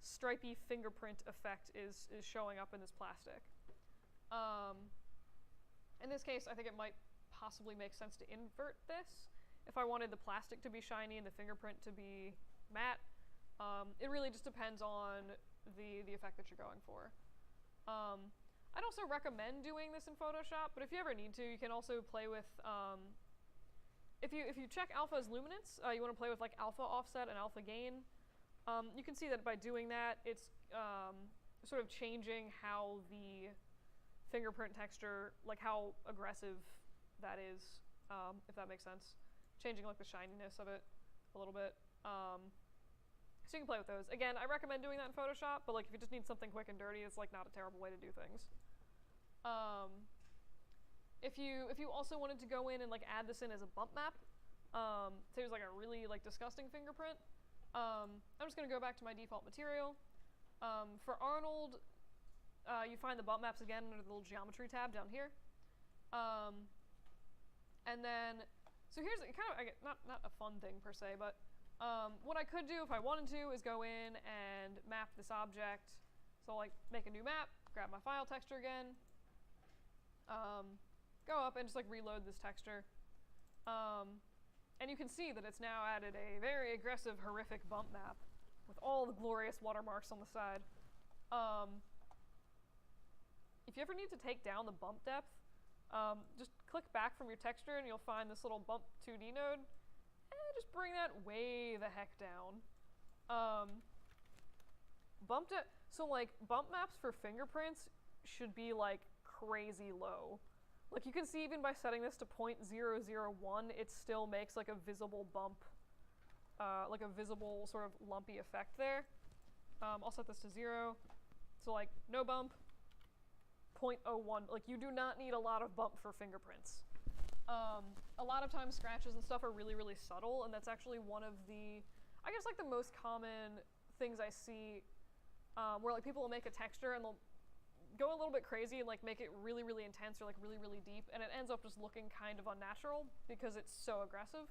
stripy fingerprint effect is showing up in this plastic. In this case, I think it might possibly make sense to invert this. If I wanted the plastic to be shiny and the fingerprint to be matte, it really just depends on the effect that you're going for. I'd also recommend doing this in Photoshop, but if you ever need to, you can also play with, if you check alpha as luminance, you want to play with like alpha offset and alpha gain. You can see that by doing that, it's sort of changing how the fingerprint texture, like how aggressive that is, if that makes sense. Changing like the shininess of it a little bit. So you can play with those. Again, I recommend doing that in Photoshop, but like if you just need something quick and dirty, it's like not a terrible way to do things. If you also wanted to go in and like add this in as a bump map, say there's like a really like disgusting fingerprint, I'm just gonna go back to my default material. For Arnold, you find the bump maps again under the little geometry tab down here. And then, so here's kind of, not a fun thing per se, but what I could do if I wanted to is go in and map this object. So like make a new map, grab my file texture again, go up and just like reload this texture. And you can see that it's now added a very aggressive, horrific bump map with all the glorious watermarks on the side. If you ever need to take down the bump depth, just click back from your texture and you'll find this little bump 2D node. And just bring that way the heck down. So like bump maps for fingerprints should be like crazy low. Like you can see even by setting this to 0.001, it still makes like a visible bump, like a visible sort of lumpy effect there. I'll set this to 0. So like no bump, 0.01. Like you do not need a lot of bump for fingerprints. A lot of times scratches and stuff are really, really subtle, and that's actually one of the, I guess like the most common things I see where like people will make a texture and they'll go a little bit crazy and like make it really, really intense or like really, really deep, and it ends up just looking kind of unnatural because it's so aggressive.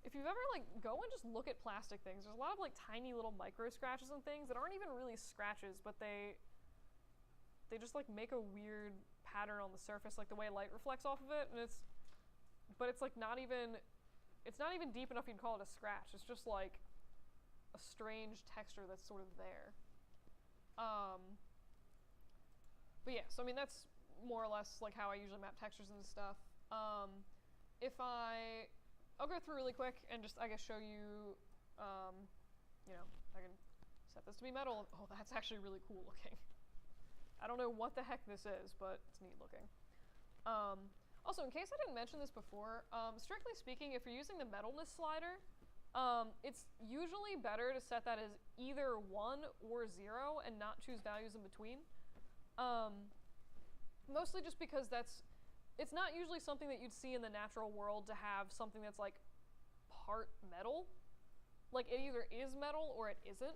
If you've ever like go and just look at plastic things, there's a lot of like tiny little micro scratches and things that aren't even really scratches, but they just like make a weird pattern on the surface, like the way light reflects off of it, and it's like not even deep enough you'd call it a scratch. It's just like a strange texture that's sort of there. But yeah, so I mean that's more or less like how I usually map textures and stuff. I'll go through really quick and just I guess show you, you know, I can set this to be metal. Oh, that's actually really cool looking. I don't know what the heck this is, but it's neat looking. Also, in case I didn't mention this before, strictly speaking, if you're using the metalness slider, it's usually better to set that as either 1 or 0 and not choose values in between. Mostly just because it's not usually something that you'd see in the natural world to have something that's like part metal. Like it either is metal or it isn't.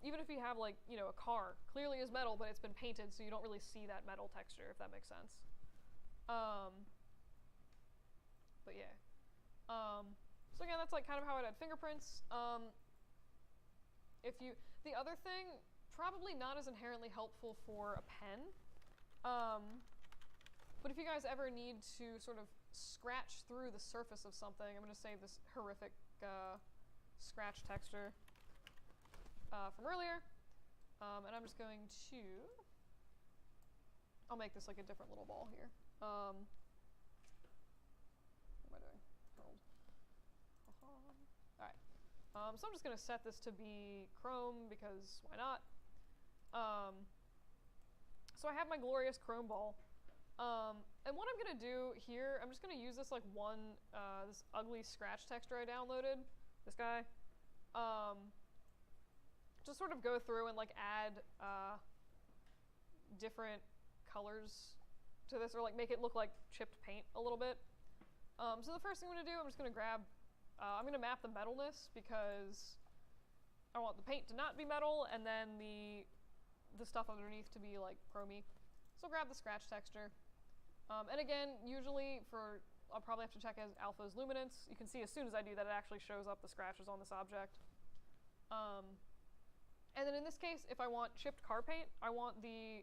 Even if you have like, you know, a car, clearly is metal, but it's been painted, so you don't really see that metal texture, if that makes sense. But yeah. So again, that's like kind of how I'd add fingerprints. The other thing, probably not as inherently helpful for a pen, but if you guys ever need to sort of scratch through the surface of something, I'm going to save this horrific scratch texture from earlier, and I'm just going to, I'll make this like a different little ball here. What am I doing? Hold. Alright, so I'm just going to set this to be chrome because why not? So I have my glorious chrome ball, and what I'm going to do here, I'm just going to use this like this ugly scratch texture I downloaded, this guy. Just sort of go through and like add different colors to this, or like make it look like chipped paint a little bit. So the first thing I'm going to do, I'm just going to grab, I'm going to map the metalness because I want the paint to not be metal, and then the stuff underneath to be like chromey. So grab the scratch texture. And again, usually I'll probably have to check as alpha's luminance. You can see as soon as I do that, it actually shows up the scratches on this object. And then in this case, if I want chipped car paint, I want the,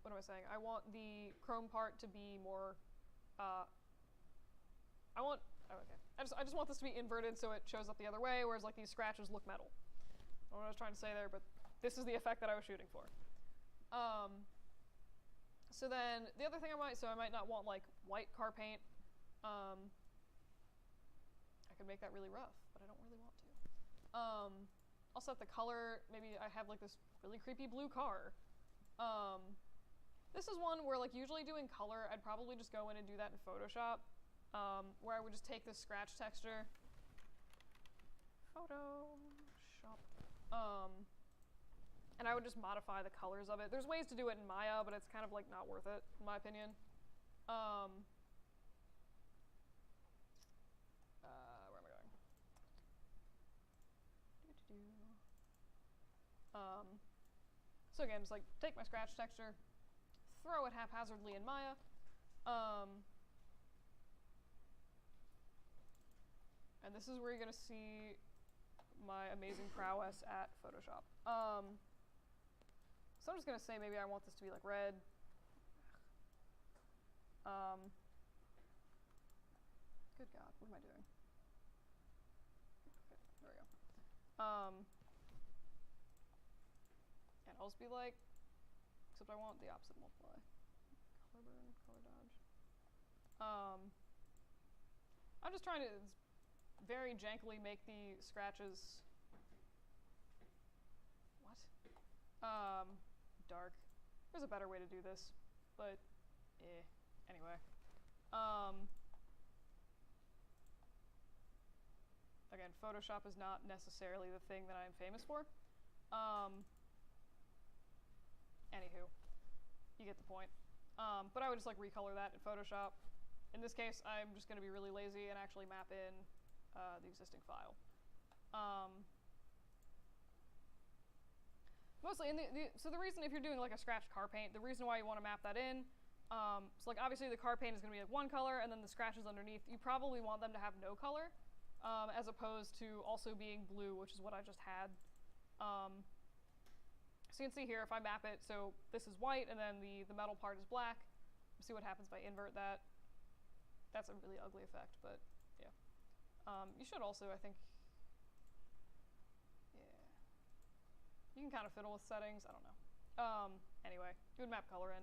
what am I saying? I want the chrome part to be more, oh, okay. I just want this to be inverted so it shows up the other way, whereas like these scratches look metal. I don't know what I was trying to say there, but this is the effect that I was shooting for. So then the other thing I might not want like white car paint. I could make that really rough, but I don't really want to. I'll set the color, maybe I have like this really creepy blue car. This is one where like usually doing color, I'd probably just go in and do that in Photoshop, where I would just take this scratch texture, Photoshop, and I would just modify the colors of it. There's ways to do it in Maya, but it's kind of like not worth it, in my opinion. Where am I going? So again, just like take my scratch texture, throw it haphazardly in Maya. And this is where you're gonna see my amazing prowess at Photoshop. So I'm just gonna say maybe I want this to be like red. Good God, what am I doing? Okay, there we go. And I'll just be like, except I want the opposite multiply. Color burn, color dodge. I'm just trying to very jankily make the scratches. What? Dark. There's a better way to do this, but anyway. Again, Photoshop is not necessarily the thing that I'm famous for. Anywho, you get the point. But I would just like recolor that in Photoshop. In this case, I'm just going to be really lazy and actually map in the existing file. Mostly, so the reason if you're doing like a scratched car paint, the reason why you want to map that in, so like obviously the car paint is going to be like one color, and then the scratches underneath, you probably want them to have no color, as opposed to also being blue, which is what I just had. So you can see here if I map it, so this is white, and then the metal part is black. See what happens if I invert that. That's a really ugly effect, but yeah. You should also, I think, yeah. You can kind of fiddle with settings, I don't know. Anyway, you would map color in.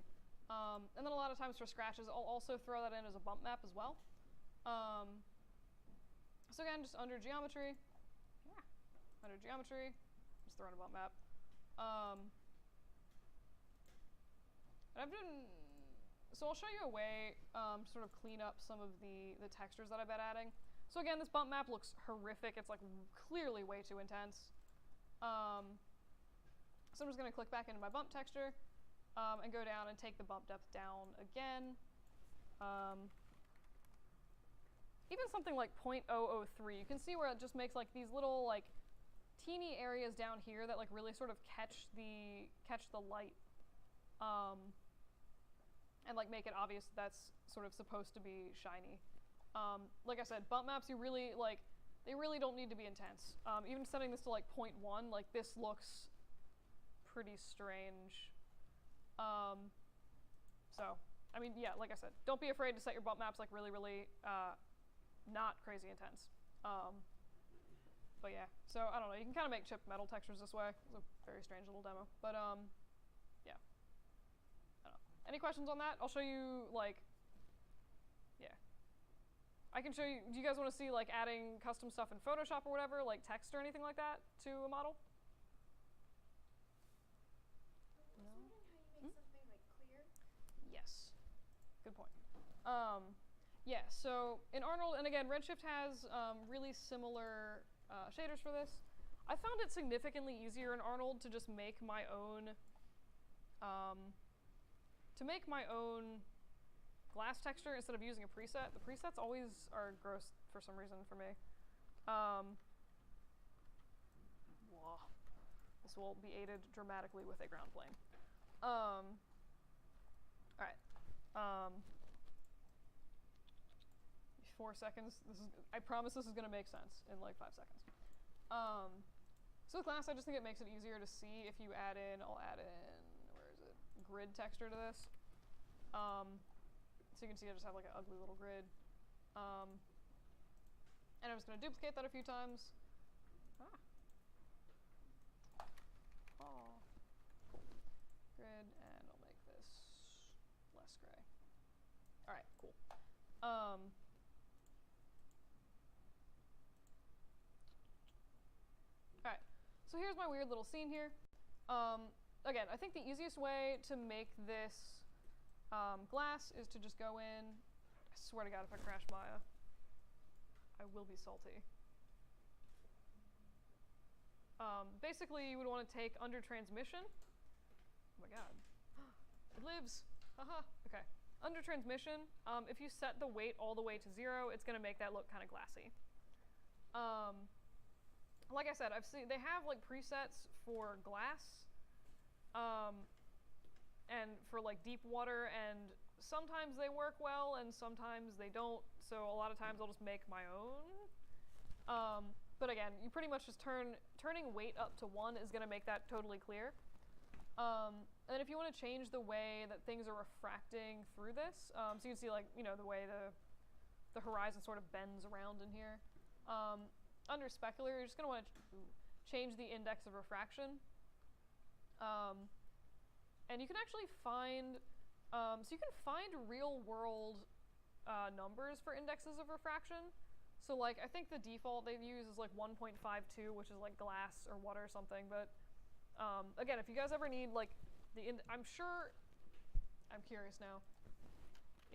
And then a lot of times for scratches, I'll also throw that in as a bump map as well. So again, just under geometry, just throw in a bump map. And so I'll show you a way to sort of clean up some of the textures that I've been adding. So again, this bump map looks horrific. It's like clearly way too intense. So I'm just gonna click back into my bump texture and go down and take the bump depth down again. Even something like 0.003, you can see where it just makes like these little like teeny areas down here that like really sort of catch the light, and like make it obvious that's sort of supposed to be shiny. Like I said, bump maps, you really like, they really don't need to be intense. Even setting this to like 0.1, like this looks pretty strange. So, I mean, yeah, like I said, don't be afraid to set your bump maps like really, really not crazy intense. But yeah, so I don't know, you can kind of make chipped metal textures this way. It's a very strange little demo, but yeah. I don't know. Any questions on that? I'll show you like, yeah. I can show you, do you guys want to see like adding custom stuff in Photoshop or whatever, like text or anything like that to a model? I was wondering how you make something like clear. Yes, good point. Yeah, so in Arnold, and again, Redshift has really similar shaders for this. I found it significantly easier in Arnold to just make my own, glass texture instead of using a preset. The presets always are gross for some reason for me. This will be aided dramatically with a ground plane. All right. 4 seconds. I promise this is going to make sense in like 5 seconds. So with glass, I just think it makes it easier to see if you add in, I'll add in, where is it, grid texture to this. So you can see I just have like an ugly little grid. And I'm just going to duplicate that a few times. Grid, and I'll make this less gray. All right, cool. Alright, so here's my weird little scene here. Again, I think the easiest way to make this glass is to just go in. I swear to God, if I crash Maya, I will be salty. Basically, you would want to take under transmission. Oh my God. It lives. Haha. Okay. Under transmission, if you set the weight all the way to 0, it's going to make that look kind of glassy. Like I said, I've seen they have like presets for glass, and for like deep water, and sometimes they work well and sometimes they don't, so a lot of times I'll just make my own. But again, you pretty much just turning weight up to 1 is going to make that totally clear. And if you want to change the way that things are refracting through this, so you can see like, you know, the way the horizon sort of bends around in here. Under specular, you're just going to want to change the index of refraction. And you can actually find, so you can find real world numbers for indexes of refraction. So like, I think the default they use is like 1.52, which is like glass or water or something. But again, if you guys ever need like I'm curious now.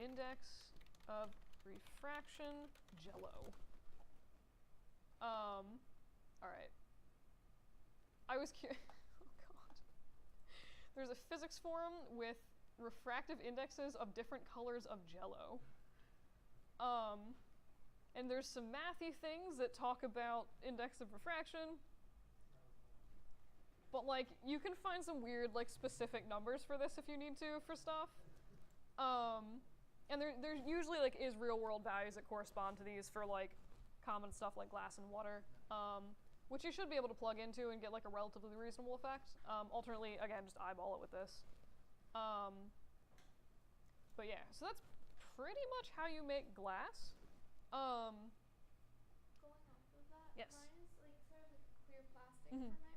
Index of refraction, Jello. All right. I was curious. Oh God. There's a physics forum with refractive indexes of different colors of Jello. And there's some mathy things that talk about index of refraction. But like, you can find some weird like specific numbers for this if you need to for stuff. And there usually like is real world values that correspond to these for like common stuff like glass and water, which you should be able to plug into and get like a relatively reasonable effect. Alternately, again, just eyeball it with this. But yeah, so that's pretty much how you make glass. Going off of that, Yes. mine is like sort of like clear plastic Mhm. for my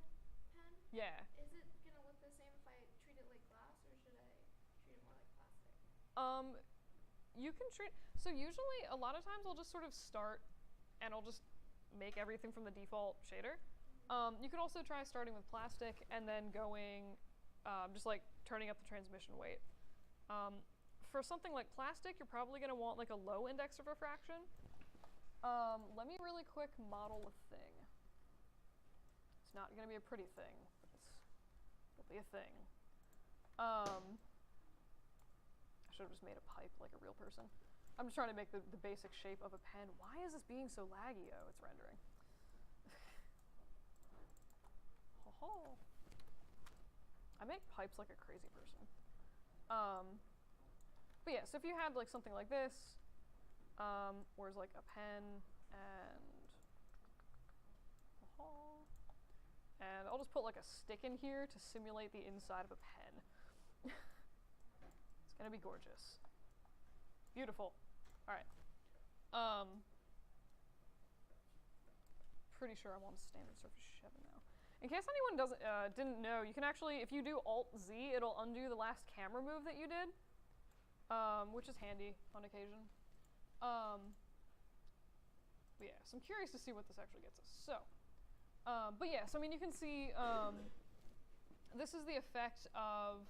pen. Yeah. Is it gonna look the same if I treat it like glass, or should I treat it more like plastic? You can treat, so usually a lot of times I'll just sort of start and I'll just make everything from the default shader. You can also try starting with plastic and then going, just like turning up the transmission weight. For something like plastic, you're probably gonna want like a low index of refraction. Let me really quick model a thing. It's not gonna be a pretty thing, but it'll be a thing. I should have just made a pipe like a real person. I'm just trying to make the basic shape of a pen. Why is this being so laggy? Oh, it's rendering. Ho ho. I make pipes like a crazy person. But yeah, so if you had like something like this, where's like a pen and I'll just put like a stick in here to simulate the inside of a pen. It's gonna be gorgeous. Beautiful. All right. Pretty sure I'm on standard Surface 7 now. In case anyone didn't know, you can actually, if you do Alt-Z, it'll undo the last camera move that you did, which is handy on occasion. But yeah, so I'm curious to see what this actually gets us. So, but yeah, so I mean, you can see this is the effect of,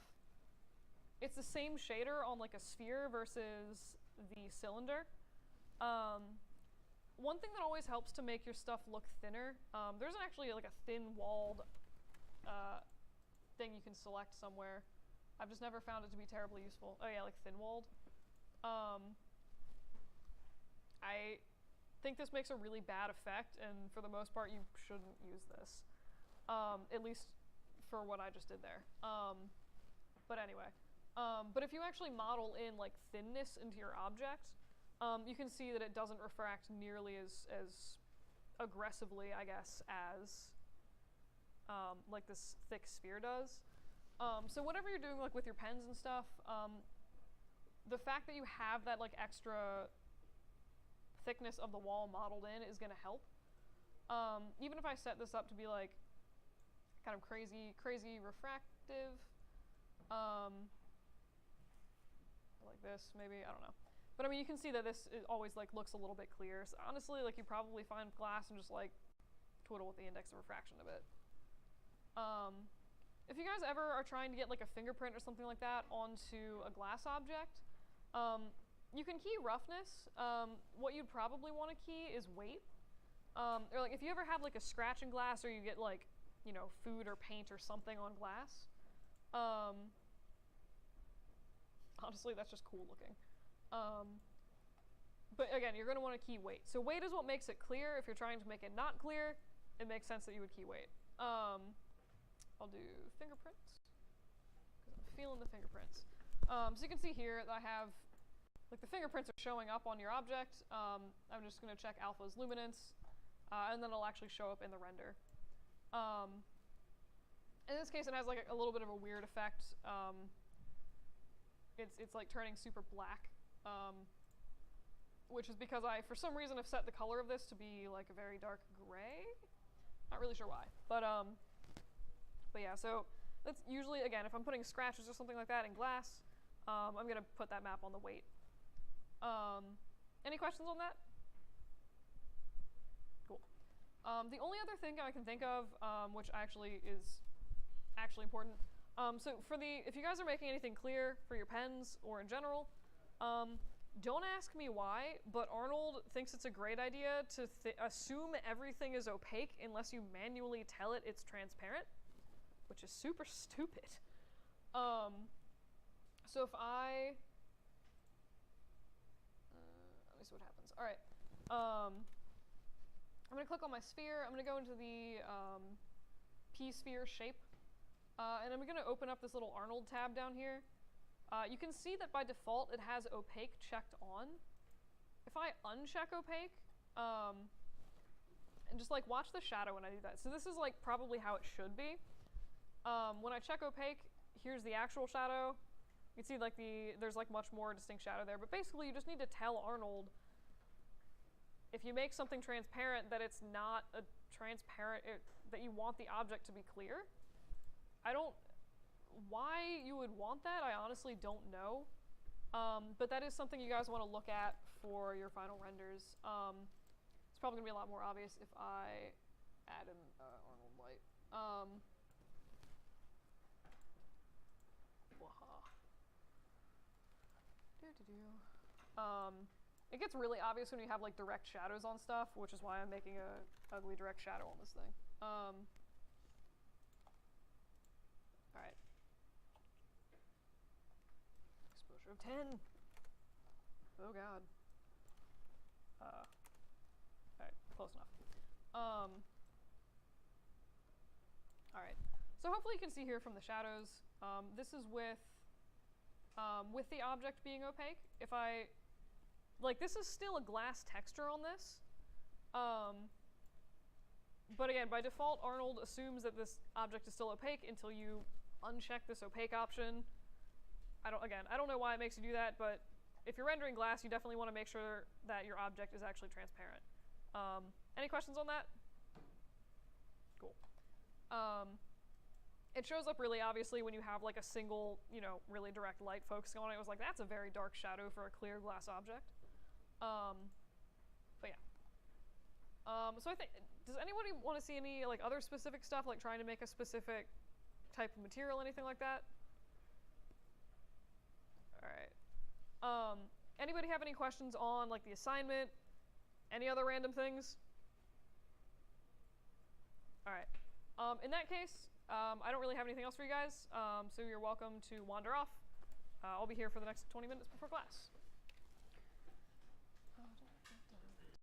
it's the same shader on like a sphere versus the cylinder. One thing that always helps to make your stuff look thinner, there's actually like a thin-walled thing you can select somewhere. I've just never found it to be terribly useful. Oh yeah, like thin-walled. I think this makes a really bad effect, and for the most part, you shouldn't use this. At least for what I just did there. But anyway. But if you actually model in like thinness into your object, you can see that it doesn't refract nearly as aggressively, I guess, as like this thick sphere does. So whatever you're doing like with your pens and stuff, the fact that you have that like extra thickness of the wall modeled in is going to help. Even if I set this up to be like kind of crazy refractive, like this maybe, I don't know. But I mean, you can see that this always like looks a little bit clear. So honestly, like you probably find glass and just like twiddle with the index of refraction a bit. If you guys ever are trying to get like a fingerprint or something like that onto a glass object, you can key roughness. What you'd probably want to key is weight. Or like if you ever have like a scratch in glass, or you get like, you know, food or paint or something on glass. Honestly, that's just cool looking. But again, you're going to want to key weight. So weight is what makes it clear. If you're trying to make it not clear, it makes sense that you would key weight. I'll do fingerprints, because I'm feeling the fingerprints. So you can see here that I have, like, the fingerprints are showing up on your object. I'm just going to check alpha's luminance, and then it'll actually show up in the render. In this case, it has like a little bit of a weird effect. It's like turning super black, which is because I, for some reason, have set the color of this to be like a very dark gray. Not really sure why, but yeah. So that's usually, again, if I'm putting scratches or something like that in glass, I'm gonna put that map on the weight. Any questions on that? Cool. The only other thing I can think of, which actually is important. So if you guys are making anything clear for your pens or in general, don't ask me why, but Arnold thinks it's a great idea to assume everything is opaque unless you manually tell it it's transparent, which is super stupid. So if I, let me see what happens. All right. I'm going to click on my sphere. I'm going to go into the P-sphere shape. And I'm going to open up this little Arnold tab down here. You can see that by default it has opaque checked on. If I uncheck opaque, and just like watch the shadow when I do that. So this is like probably how it should be. When I check opaque, here's the actual shadow. You can see like there's like much more distinct shadow there, but basically you just need to tell Arnold if you make something transparent that it's not a transparent, that you want the object to be clear. Why you would want that, I honestly don't know. But that is something you guys want to look at for your final renders. It's probably going to be a lot more obvious if I add an Arnold light. It gets really obvious when you have like direct shadows on stuff, which is why I'm making a ugly direct shadow on this thing. Alright. Exposure of 10. Oh god. Alright, close enough. Alright. So hopefully you can see here from the shadows, this is with the object being opaque. If I, like, this is still a glass texture on this. But again, by default, Arnold assumes that this object is still opaque until you uncheck this opaque option. I don't know why it makes you do that, but if you're rendering glass, you definitely want to make sure that your object is actually transparent. Any questions on that? Cool. It shows up really obviously when you have like a single, really direct light focusing on it. It was like, that's a very dark shadow for a clear glass object. But yeah. So I think, does anybody want to see any like other specific stuff, like trying to make a specific type of material, anything like that? All right. Anybody have any questions on like the assignment? Any other random things? All right. In that case, I don't really have anything else for you guys, so you're welcome to wander off. I'll be here for the next 20 minutes before class.